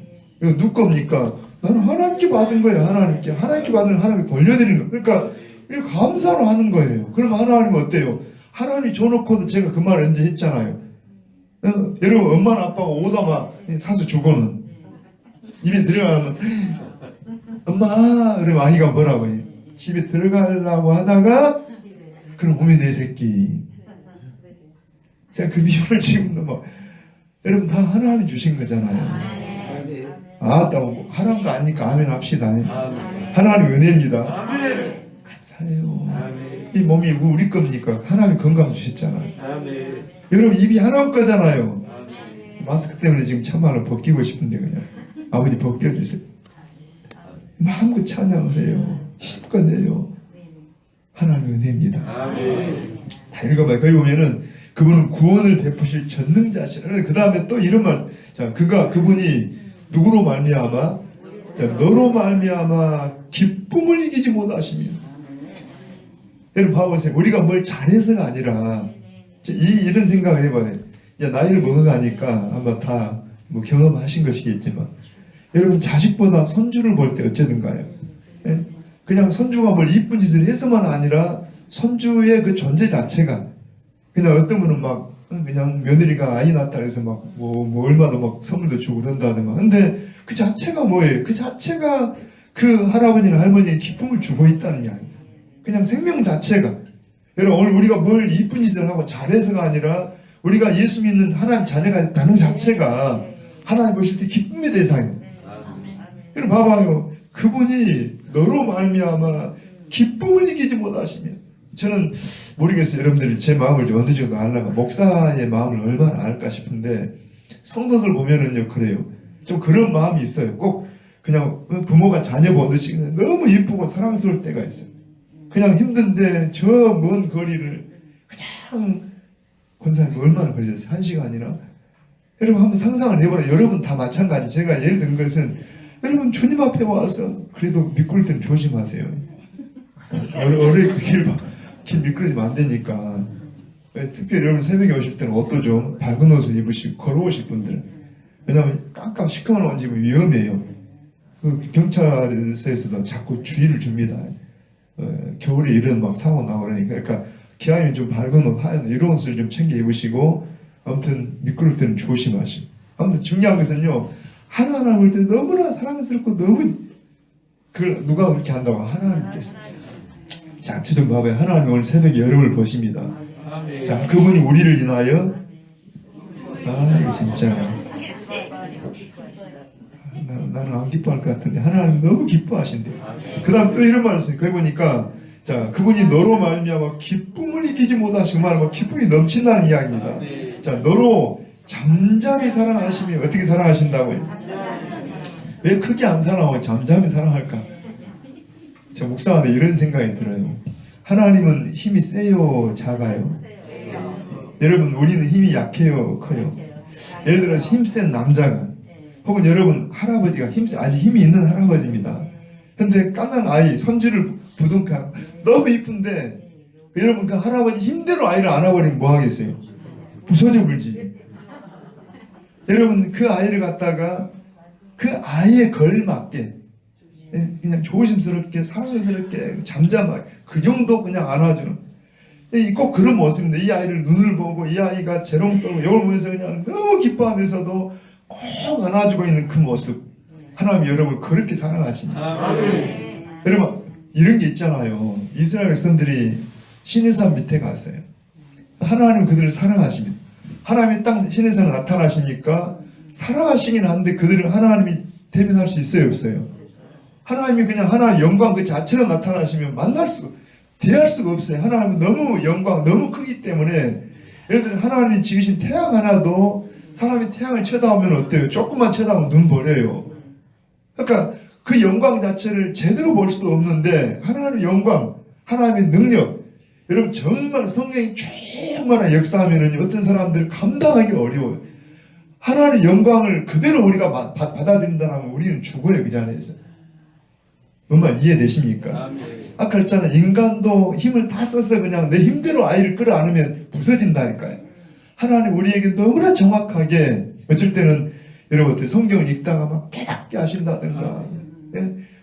이거 누구 겁니까? 나는 하나님께 받은 거예요. 하나님께 받은 하나님께 돌려드리는 거. 그러니까 이거 감사로 하는 거예요. 그럼 하나님은 어때요? 하나님이 줘놓고도 제가 그 말을 언제 했잖아요. 여러분 엄마나 아빠가 오다마 사서 주고는 입에 들어가면 엄마 그러면 아이가 뭐라고 해요? 집에 들어가려고 하다가 그럼 오메 내 새끼. 제가 그 비유를 지금도 막 여러분 다 하나님이 주신 거잖아요. 아멘. 아따 뭐 하나님도 아니니까 아멘 합시다. 아멘. 하나님 은혜입니다. 아멘. 감사해요. 아멘. 이 몸이 우리 겁니까? 하나님 건강 주셨잖아요. 아멘. 여러분 입이 하나님 거잖아요. 아멘. 마스크 때문에 지금 참말로 벗기고 싶은데 그냥 아버지 벗겨주세요. 마음껏 찬양을 해요. 힘껏 해요. 하나님 은혜입니다. 아멘. 다 읽어봐요. 거기 보면은 그분은 구원을 베푸실 전능자시라. 그 다음에 또 이런 말. 자, 그분이 누구로 말미암아? 자, 너로 말미암아 기쁨을 이기지 못하시며. 여러분 봐보세요. 우리가 뭘 잘해서가 아니라 이런 생각을 해봐요. 나이를 먹어가니까 아마 다 뭐 경험하신 것이겠지만 여러분 자식보다 손주를 볼 때 어쩌든가요? 예? 그냥 손주가 뭘 이쁜 짓을 해서만 아니라 손주의 그 존재 자체가 그냥 어떤 분은 막 그냥 며느리가 아이 낳았다 해서 막 뭐 얼마도 막 선물도 주고 그런다더만. 근데 그 자체가 뭐예요? 그 자체가 그 할아버지나 할머니의 기쁨을 주고 있다는 이야기. 그냥 생명 자체가. 여러분 오늘 우리가 뭘 이쁜 짓을 하고 잘해서가 아니라 우리가 예수 믿는 하나님 자녀가 됐다는 자체가 하나님 보실 때 기쁨의 대상이에요. 여러분 봐봐요. 그분이 너로 말미암아 기쁨을 이기지 못하시며. 저는 모르겠어요. 여러분들이 제 마음을 좀 어느 정도 알라가 목사의 마음을 얼마나 알까 싶은데 성도들 보면은요 그래요. 좀 그런 마음이 있어요. 꼭 그냥 부모가 자녀 보듯이 그냥 너무 이쁘고 사랑스러울 때가 있어요. 그냥 힘든데 저 먼 거리를 그냥 권사님 얼마나 걸렸어요? 1시간이나? 여러분 한번 상상을 해보라. 여러분 다 마찬가지. 제가 예를 든 것은 여러분 주님 앞에 와서 그래도 미끄러울 때는 조심하세요. 어뢰 길 미끄러지면 안 되니까. 특별히 여러분 새벽에 오실 때는 옷도 좀 밝은 옷을 입으시고 걸어오실 분들은 왜냐하면 깜깜 시커먼 옷 입으면 위험해요. 그 경찰서에서도 자꾸 주의를 줍니다. 겨울에 이런 막 사고 나고 그러니까 기왕이면 좀 밝은 옷, 하얀 이런 옷을 좀 챙겨 입으시고 아무튼 미끄러울 때는 조심하시고. 아무튼 중요한 것은요 하나하나 볼 때 너무나 사랑스럽고 너무 그걸 누가 그렇게 한다고? 하나님께서. 자, 저 좀 봐봐요. 하나님 오늘 새벽에 여러분을 보십니다. 아멘. 자, 그분이 우리를 인하여 이거 진짜 나는 안 기뻐할 것 같은데 하나님 너무 기뻐하신대요. 그 다음 또 이런 말을 써요. 거기 보니까 자, 그분이 너로 말미암아 기쁨을 이기지 못하시고 말하면 기쁨이 넘친다는 이야기입니다. 자, 너로 잠잠히 사랑하시며 어떻게 사랑하신다고요? 왜 크게 안 사랑하고 잠잠히 사랑할까? 저 목사한테 이런 생각이 들어요. 하나님은 힘이 세요, 작아요? 여러분 우리는 힘이 약해요, 커요? 예를 들어서 힘센 남자가 혹은 여러분 할아버지가 아직 힘이 있는 할아버지입니다. 근데 깐난 아이 손주를 부둥켜 너무 이쁜데 여러분 그 할아버지 힘대로 아이를 안아버리면 뭐 하겠어요? 부서져 불지. 여러분 그 아이를 갖다가 그 아이에 걸맞게 그냥 조심스럽게 사랑스럽게 잠잠하게 그 정도 그냥 안아주는 꼭 그런 모습인데 이 아이를 눈을 보고 이 아이가 재롱 떨고 이걸 보면서 그냥 너무 기뻐하면서도 꼭 안아주고 있는 그 모습 하나님 여러분을 그렇게 사랑하십니다. 여러분 이런 게 있잖아요. 이스라엘 백성들이 시내산 밑에 갔어요. 하나님은 그들을 사랑하십니다. 하나님이 딱 시내산에 나타나시니까 사랑하시긴 한데 그들은 하나님이 대면할 수 있어요 없어요? 하나님이 그냥 하나님의 영광 그 자체로 나타나시면 대할 수가 없어요. 하나님은 너무 영광 너무 크기 때문에 예를 들어 하나님이 지으신 태양 하나도 사람이 태양을 쳐다보면 어때요? 조금만 쳐다보면 눈 버려요. 그러니까 그 영광 자체를 제대로 볼 수도 없는데 하나님의 영광 하나님의 능력 여러분 정말 성령이 충만한 역사하면은 어떤 사람들 감당하기 어려워요. 하나님의 영광을 그대로 우리가 받아들인다면 우리는 죽어요. 그 자리에서. 정말 이해되십니까? 아멘. 아까 그랬잖아. 인간도 힘을 다 써서 그냥 내 힘대로 아이를 끌어안으면 부서진다니까요. 하나님 우리에게 너무나 정확하게 어쩔 때는 여러분 성경을 읽다가 막 깨닫게 하신다든가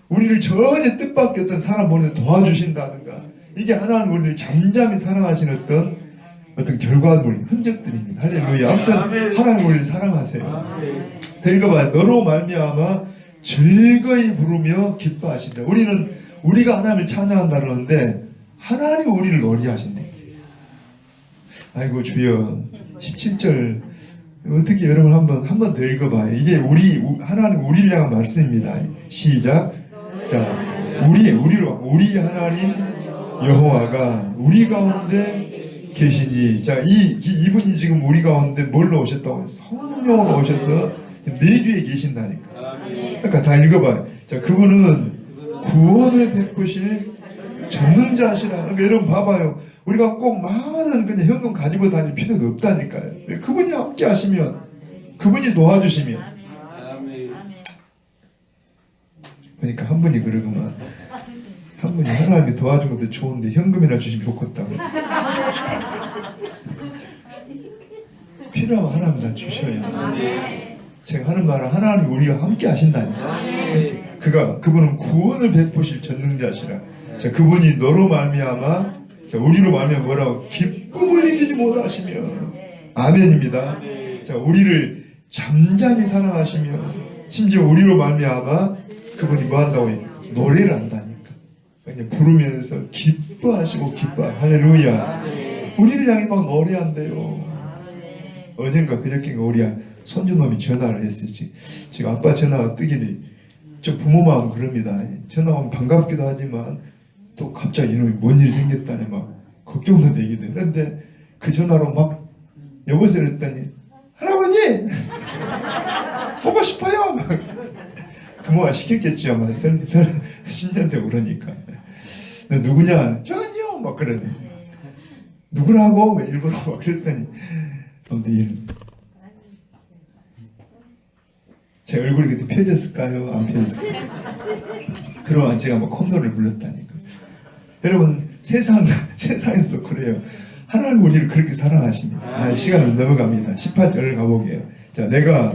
우리를 전혀 뜻밖의 어떤 사람 보내 도와주신다든가 이게 하나님 우리를 잠잠히 사랑하신 어떤 결과물이 흔적들입니다. 할렐루야. 아무튼 하나님 우리를 사랑하세요. 읽어봐요. 너로 말미암아 즐거이 부르며 기뻐하신다. 우리가 하나님을 찬양한다 그러는데 하나님 우리를 노래하신다. 아이고 주여. 17절 어떻게 여러분 한번 더 읽어봐요. 이게 하나님 우리를 향한 말씀입니다. 시작. 자, 우리 하나님 여호와가 우리 가운데 계시니. 자, 이분이 지금 우리 가운데 뭘로 오셨다고요? 성령으로 오셔서 내주에 계신다니까. 그러니까 다 읽어봐요. 자, 그분은 구원을 베푸실 전능자시라. 그러니까 여러분 봐봐요. 우리가 꼭 많은 그냥 현금 가지고 다닐 필요도 없다니까요. 그분이 함께 하시면, 그분이 도와주시면. 그러니까 한 분이 그러구만. 한 분이 하나님이 도와준 것도 좋은데 현금이나 주시면 좋겠다고. 필요하면 하나님 다 주셔요. 제가 하는 말은 하나님 우리와 함께 하신다니까. 그분은 구원을 베푸실 전능자시라. 자, 그분이 너로 말미암아, 자, 우리로 말미암아 뭐라고? 기쁨을 이기지 못하시며. 아멘입니다. 자, 우리를 잠잠히 사랑하시며, 심지어 우리로 말미암아 그분이 뭐 한다고 해요? 노래를 한다니까. 그냥 부르면서 기뻐하시고 할렐루야. 우리를 향해 막 노래한대요. 어젠가 그저께인가 우리 손주놈이 전화를 했었지. 지금 아빠 전화가 뜨기는 좀 부모 마음 그럽니다. 전화 오면 반갑기도 하지만 또 갑자기 이놈이 뭔 일이 생겼다니 막 걱정도 되기도 해요. 그런데 그 전화로 막 여보세요 했더니 할아버지 보고 싶어요. 막 부모가 시켰겠지 아마 10년 되고 그러니까. 너 누구냐? 저 아니요. 막 그러네. 누구라고? 왜 일부러 막 그랬더니 근데 제 얼굴이 그때 펴졌을까요? 안 펴졌을까요? 그러면 제가 막 콧노래를 불렀다니까. 여러분 세상에서도 그래요. 하나님 우리를 그렇게 사랑하십니다. 시간을 넘어갑니다. 18절을 가보게요. 자, 내가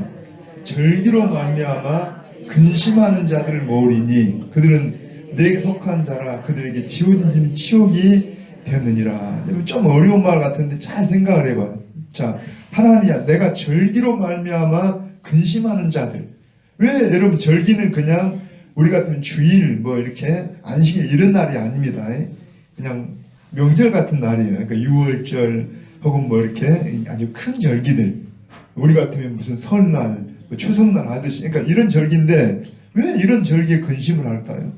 절기로 말미암아 근심하는 자들을 모으리니 그들은 내게 속한 자라. 그들에게 지워진 짐이 치욕이 되었느니라. 좀 어려운 말 같은데 잘 생각을 해봐요. 자, 하나님이야, 내가 절기로 말미암아 근심하는 자들. 왜 여러분 절기는 그냥 우리 같으면 주일 뭐 이렇게 안식일 이런 날이 아닙니다. 그냥 명절 같은 날이에요. 그러니까 6월절 혹은 뭐 이렇게 아주 큰 절기들. 우리 같으면 무슨 설날, 뭐 추석날 하듯이. 그러니까 이런 절기인데 왜 이런 절기에 근심을 할까요?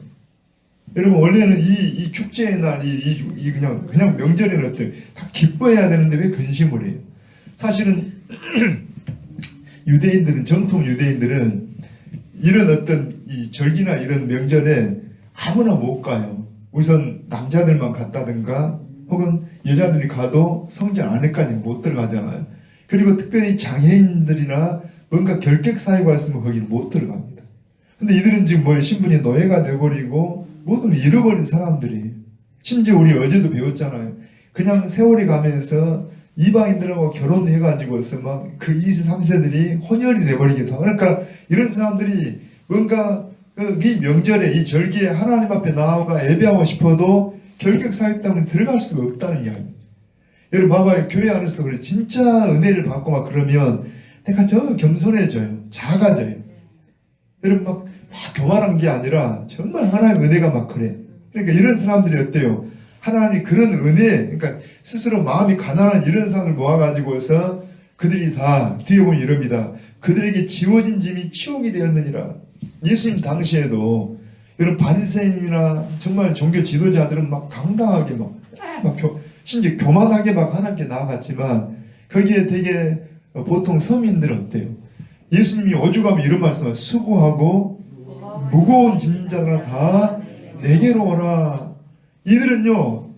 여러분 원래는 이 축제의 날, 그냥 명절에는 어때요? 다 기뻐해야 되는데 왜 근심을 해요? 사실은 유대인들은 정통 유대인들은 이런 어떤 이 절기나 이런 명절에 아무나 못 가요. 우선 남자들만 갔다든가 혹은 여자들이 가도 성전 안에까지 못 들어가잖아요. 그리고 특별히 장애인들이나 뭔가 결격 사유가 있으면 거기를 못 들어갑니다. 근데 이들은 지금 뭐 신분이 노예가 돼버리고 모든 걸 잃어버린 사람들이. 심지어 우리 어제도 배웠잖아요. 그냥 세월이 가면서 이방인들하고 결혼해가지고서 막 그 2세, 3세들이 혼혈이 돼버리기도 하고. 그러니까 이런 사람들이 뭔가 이 명절에 이 절기에 하나님 앞에 나아가 예배하고 싶어도 결격 사유 때문에 들어갈 수가 없다는 이야기입니다. 여러분 봐봐요. 교회 안에서도 그래. 진짜 은혜를 받고 막 그러면 내가 저 겸손해져요. 작아져요. 여러분 막 교만한 게 아니라 정말 하나님의 은혜가 막 그래. 그러니까 이런 사람들이 어때요? 하나님이 그런 은혜, 그러니까 스스로 마음이 가난한 이런 사람을 모아가지고서 그들이 다 뒤에 보면 이럽니다. 그들에게 지워진 짐이 치욕이 되었느니라. 예수님 당시에도 이런 바리새인이나 정말 종교 지도자들은 막 당당하게 심지어 교만하게 막 하나님께 나아갔지만 거기에 되게 보통 서민들은 어때요? 예수님이 오죽하면 이런 말씀을 수고하고 무거운 짐자들아 다 내게로 오라. 이들은요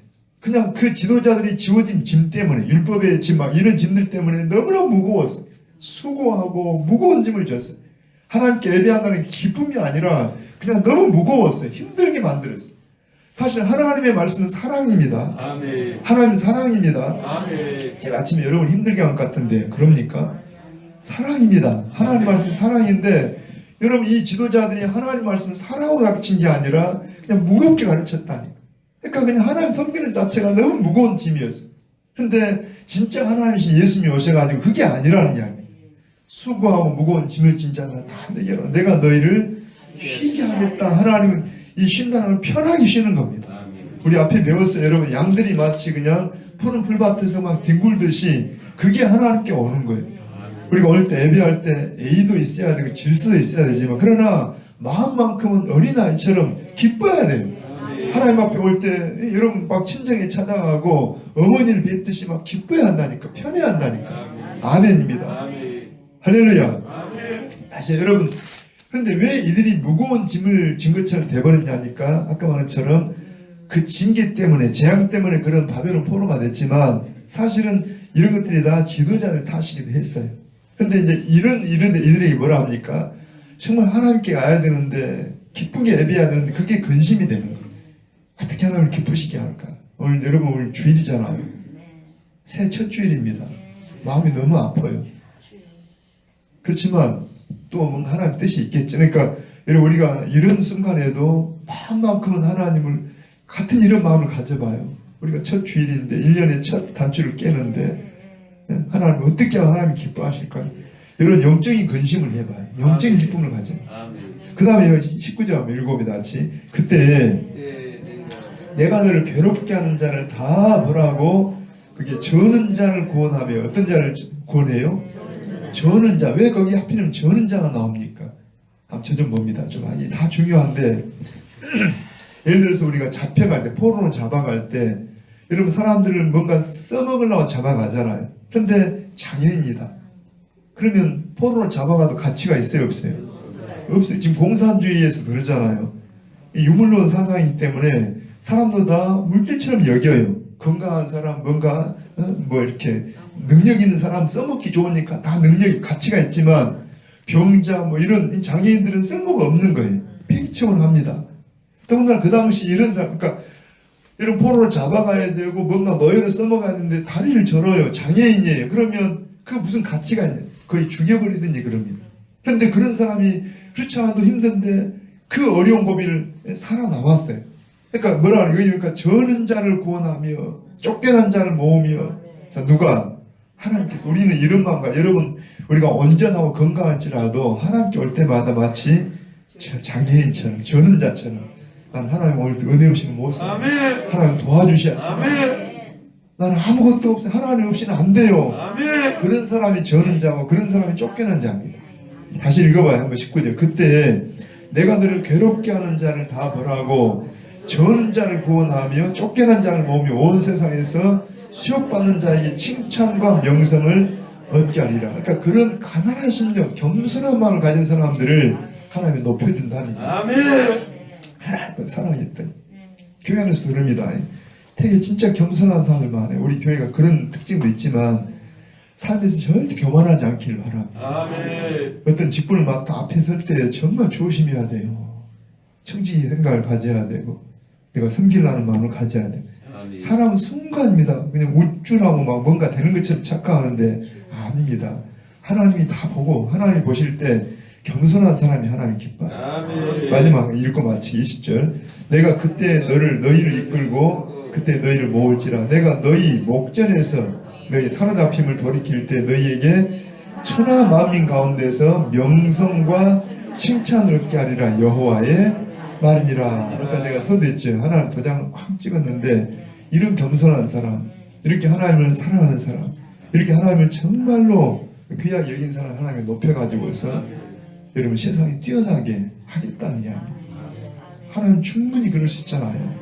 그냥 그 지도자들이 지워진 짐 때문에 율법의 짐 막 이런 짐들 때문에 너무나 무거웠어. 수고하고 무거운 짐을 졌어. 하나님께 예배한다는 게 기쁨이 아니라 그냥 너무 무거웠어요. 힘들게 만들었어요. 사실 하나님의 말씀은 사랑입니다. 아멘. 하나님은 사랑입니다. 아멘. 제가 아침에 여러분 힘들게 한 것 같은데 그럽니까? 사랑입니다. 하나님 말씀은 사랑인데 여러분 이 지도자들이 하나님 말씀을 사랑으로 가르친 게 아니라 그냥 무겁게 가르쳤다니까. 그러니까 그냥 하나님 섬기는 자체가 너무 무거운 짐이었어. 근데 진짜 하나님이신 예수님이 오셔가지고 그게 아니라는 이야기입니다. 수고하고 무거운 짐을 진 자들아 다 내게로 내가 너희를 쉬게 하겠다. 하나님은 이 쉰다는 걸 편하게 쉬는 겁니다. 아멘. 우리 앞에 배웠어요. 여러분 양들이 마치 그냥 푸른 풀밭에서 막 뒹굴듯이 그게 하나님께 오는 거예요. 우리가 오늘 때 예배할 때 예의도 있어야 되고 질서도 있어야 되지만 그러나 마음만큼은 어린아이처럼 기뻐야 돼요. 하나님 앞에 올 때 여러분 막 친정에 찾아가고 어머니를 뵙듯이 막 기뻐야 한다니까. 편해야 한다니까. 아멘입니다. 아멘. 할렐루야. 아멘. 다시 여러분 그런데 왜 이들이 무거운 짐을 진 것처럼 돼버렸냐니까 아까 말한 것처럼 그 징계 때문에 재앙 때문에 그런 바벨론 포로가 됐지만 사실은 이런 것들이 다 지도자를 탓이기도 했어요. 근데 이제 이런 이들에게 뭐라 합니까? 정말 하나님께 가야 되는데 기쁘게 예배해야 되는데 그게 근심이 되는 거예요. 어떻게 하나님을 기쁘시게 할까? 오늘 여러분 오늘 주일이잖아요. 새해 첫 주일입니다. 마음이 너무 아파요. 그렇지만 또 뭔가 하나님 뜻이 있겠죠. 그러니까 여러분 우리가 이런 순간에도 마음만큼은 하나님을 같은 이런 마음을 가져봐요. 우리가 첫 주일인데 1년의 첫 단추를 깨는데 하나님 어떻게 하면 하나님이 기뻐하실까요? 이런 영적인 근심을 해봐요. 영적인 기쁨을 가져요. 그 다음에 19절 읽어봅니다. 같이. 그때 내가 너를 괴롭게 하는 자를 다 뭐라고 그게 저는 자를 구원하며 어떤 자를 구원해요? 저는 자. 왜 거기 하필이면 저는 자가 나옵니까? 한번 저 좀 봅니다. 이게 다 중요한데 예를 들어서 우리가 잡혀갈 때 포로로 잡아갈 때 여러분 사람들을 뭔가 써먹으려고 잡아가잖아요. 근데 장애인이다. 그러면 포로로 잡아가도 가치가 있어요 없어요? 없어요. 지금 공산주의에서 그러잖아요. 유물론 사상이기 때문에 사람도 다 물질처럼 여겨요. 건강한 사람 뭔가 뭐 이렇게 능력 있는 사람 써먹기 좋으니까 다 능력이 가치가 있지만 병자 뭐 이런 장애인들은 쓸모가 없는 거예요. 폐기처분 합니다. 더군다나 그 당시 이런 사람 그러니까 이런 포로를 잡아가야 되고 뭔가 노예를 써먹어야 되는데 다리를 절어요. 장애인이에요. 그러면 그 무슨 가치가 있냐. 거의 죽여버리든지 그럽니다. 그런데 그런 사람이 그렇지 않아도 힘든데 그 어려운 고비를 살아남았어요. 그러니까 뭐라 그래요? 그러니까 저는 자를 구원하며 쫓겨난 자를 모으며 자 누가? 하나님께서 우리는 이런 마음과 여러분 우리가 온전하고 건강할지라도 하나님께 올 때마다 마치 장애인처럼 저는 자처럼 나는 하나님 오늘 은혜로우신 모습 하나님 도와주셔야 아멘. 나는 아무것도 없어요. 하나님 없이는 안 돼요. 아멘. 그런 사람이 저는 자고 그런 사람이 쫓겨난 자입니다. 다시 읽어봐요. 한번 19절. 그때 내가 너를 괴롭게 하는 자를 다 벌하고 저는 자를 구원하며 쫓겨난 자를 모으며 온 세상에서 수욕받는 자에게 칭찬과 명성을 얻게 하리라. 그러니까 그런 가난한 심령, 겸손한 마음을 가진 사람들을 하나님이 높여준다니까. 아멘. 하나님의 사랑이 있던 교회 안에서 그럽니다. 되게 진짜 겸손한 사람들 많아요. 우리 교회가 그런 특징도 있지만 삶에서 절대 교만하지 않기를 바랍니다. 아멘. 어떤 직분을 맡아 앞에 설 때 정말 조심해야 돼요. 청지 생각을 가져야 되고 내가 섬기려는 마음을 가져야 돼요. 아멘. 사람은 순간입니다. 그냥 우쭐하고 막 뭔가 되는 것처럼 착각하는데 아닙니다. 하나님이 다 보고 하나님이 보실 때 겸손한 사람이 하나님 기뻐하세요. 아멘. 마지막 읽고 마치기 20절. 내가 그때 너희를 이끌고 그때 너희를 모을지라. 내가 너희 목전에서 너희 사로잡힘을 돌이킬 때 너희에게 천하 만민 가운데서 명성과 칭찬을 얻게 하리라. 여호와의 말이니라. 아까 제가 서두했죠. 하나님 도장 확 찍었는데 이런 겸손한 사람, 이렇게 하나님을 사랑하는 사람, 이렇게 하나님을 정말로 귀하게 여긴 사람 하나님을 높여가지고서 여러분 세상에 뛰어나게 하겠다는 이야기입니다. 하나님 충분히 그럴 수 있잖아요.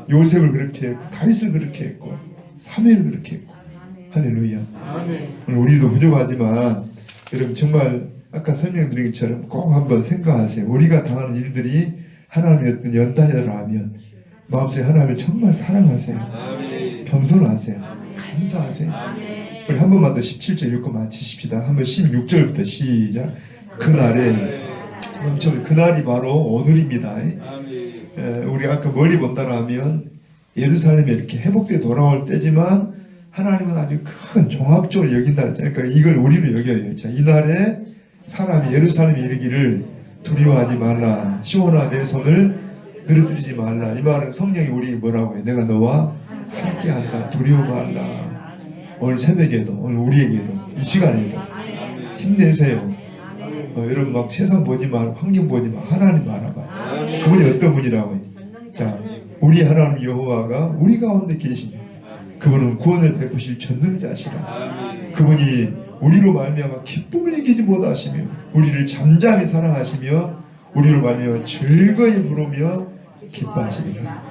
요셉을 그렇게 했고 다윗을 그렇게 했고 사무엘을 그렇게 했고 할렐루야. 아멘. 오늘 우리도 부족하지만 여러분 정말 아까 설명드린 것처럼 꼭 한번 생각하세요. 우리가 당하는 일들이 하나님의 어떤 연단이라면 마음속에 하나님을 정말 사랑하세요. 아멘. 겸손하세요. 감사하세요. 우리 한 번만 더 17절 읽고 마치십시다. 한번 16절부터 시작. 그날에 멈춰. 그날이 바로 오늘입니다. 우리 아까 멀리 본다라면 예루살렘이 이렇게 회복되어 돌아올 때지만 하나님은 아주 큰 종합적으로 여긴다 그랬잖아요. 그러니까 이걸 우리로 여겨요. 자, 이날에 사람이 예루살렘에 이르기를 두려워하지 말라. 시온아 내 손을 늘어뜨리지 말라. 이 말은 성령이 우리 뭐라고 해요? 내가 너와 함께한다. 두려워 말라. 오늘 새벽에도 오늘 우리에게도 이 시간에도 힘내세요. 여러분 막 세상 보지 말고 환경 보지 말고 하나님 바라봐요. 그분이 어떤 분이라고 해요? 자, 우리 하나님 여호와가 우리 가운데 계시니 그분은 구원을 베푸실 전능자시라. 그분이 우리로 말미암아 기쁨을 이기지 못하시며 우리를 잠잠히 사랑하시며 우리로 말미암아 즐거이 부르며 기뻐하시리라.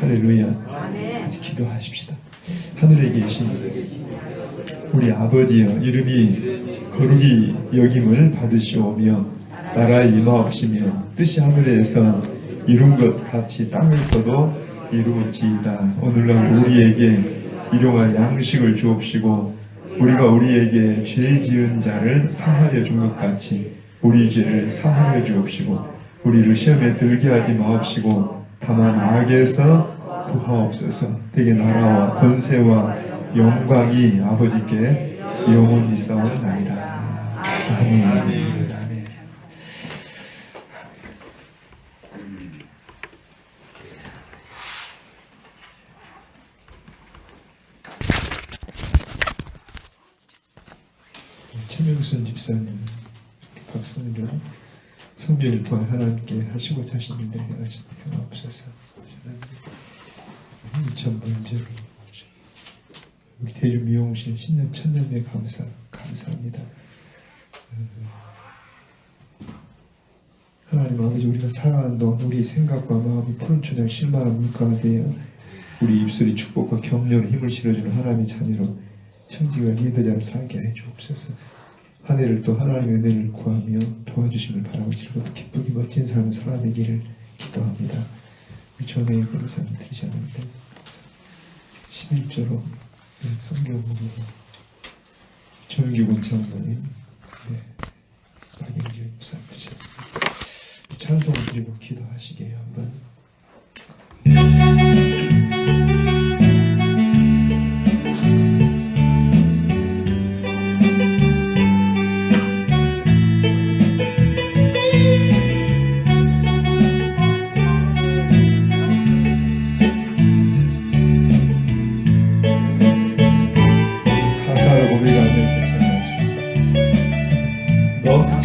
할렐루야. 같이 기도하십시다. 하늘에 계신 우리 아버지여, 이름이 거룩이 여김을 받으시오며 나라의 임하옵시며 뜻이 하늘에서 이룬 것 같이 땅에서도 이루어지이다. 오늘날 우리에게 일용할 양식을 주옵시고 우리가 우리에게 죄 지은 자를 사하여 준 것 같이 우리 죄를 사하여 주옵시고 우리를 시험에 들게 하지 마옵시고 다만 악에서 구하옵소서. 되게 나라와 권세와 영광이 아버지께 영원히 싸움나이다. 아멘. 아멘. 최명선 집사님, 박성준 성전을 통해 하나님께 하시고자 하신 일들이 없어서 이천 번째로 우리 대주 미용실 신년 천년에 감사합니다. 하나님 아버지, 우리가 살아가는 동안 우리 생각과 마음이 푸른 초장 실만한 물가가 되어 우리 입술이 축복과 격려로 힘을 실어주는 하나님의 자녀로 청지가 리더자로 살게 해 주옵소서. 한 해를 또 하나님의 은혜를 구하며 도와주심을 바라고 즐겁고 기쁘게 멋진 삶을 살아내기를 기도합니다. 우리 전에 그것을 드리지 않는데 11조로 성경으로 정규군 장로님 박영길 목사 드셨습니다. 찬송을 드리고 기도하시게요. 한번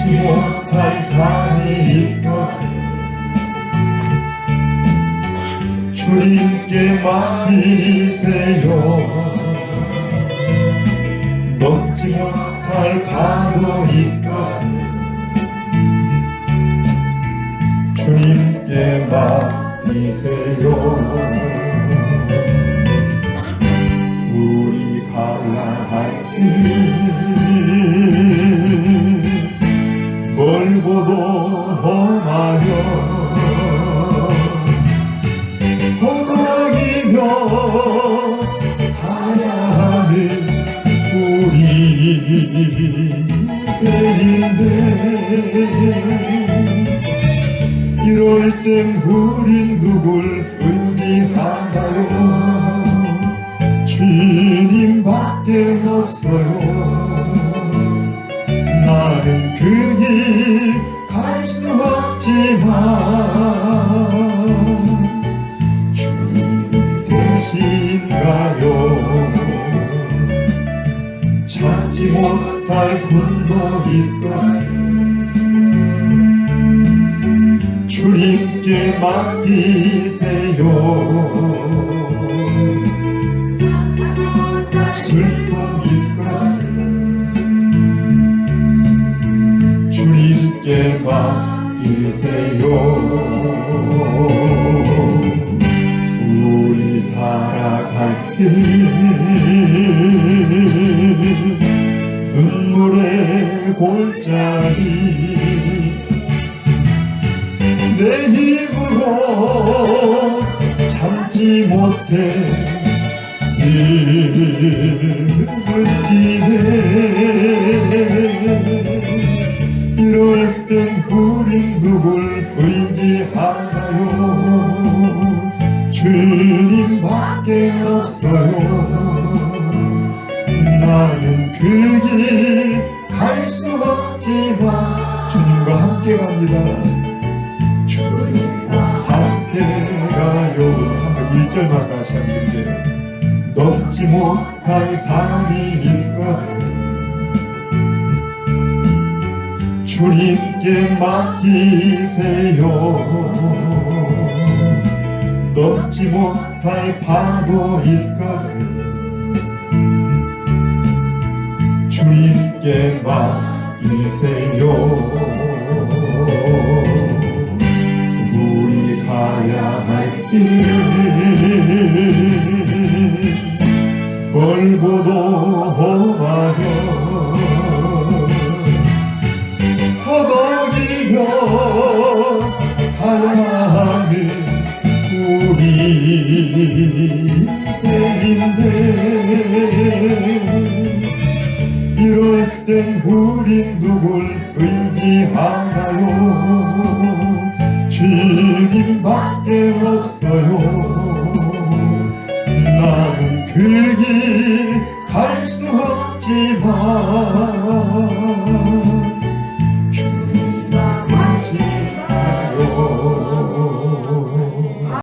못할 산이 있거든 주님께 맡기세요. 넘지 못할 파도 있거든 주님께 맡기세요. 우리 갈라할 길 멀고도 험하여 허덕이며 가야 하는 우리 인생인데 이럴 땐 우린 누굴 의지하나요? 주님밖에 없어요. 나는 그 길 갈 수 없지만 주님 대신가요? 찾지 못할 분도 있거든 주님께 맡기세요. 슬픔 있거든 주님께 맡기세요. 우리 살아갈 길 눈물의 골짜기 내 힘으로 참지 못해 느끼네. 이럴 땐 우린 누굴 의지하나요? 주님밖에 없어요. 나는 그 길 갈 수 없지만 주님과 함께 갑니다. 주님과 함께 가요. 한번 1절만 다시 한번 들게요. 넘지 못할 산이 있거든 주님께 맡기세요. 넘지 못할 파도 있거든 주님께 맡기세요. 우리 가야 할 길 멀고도 험하여 허덕이며 가야 하는 우리 인생인데 이럴 땐 우린 누굴 의지하나요? 주님밖에 없어요.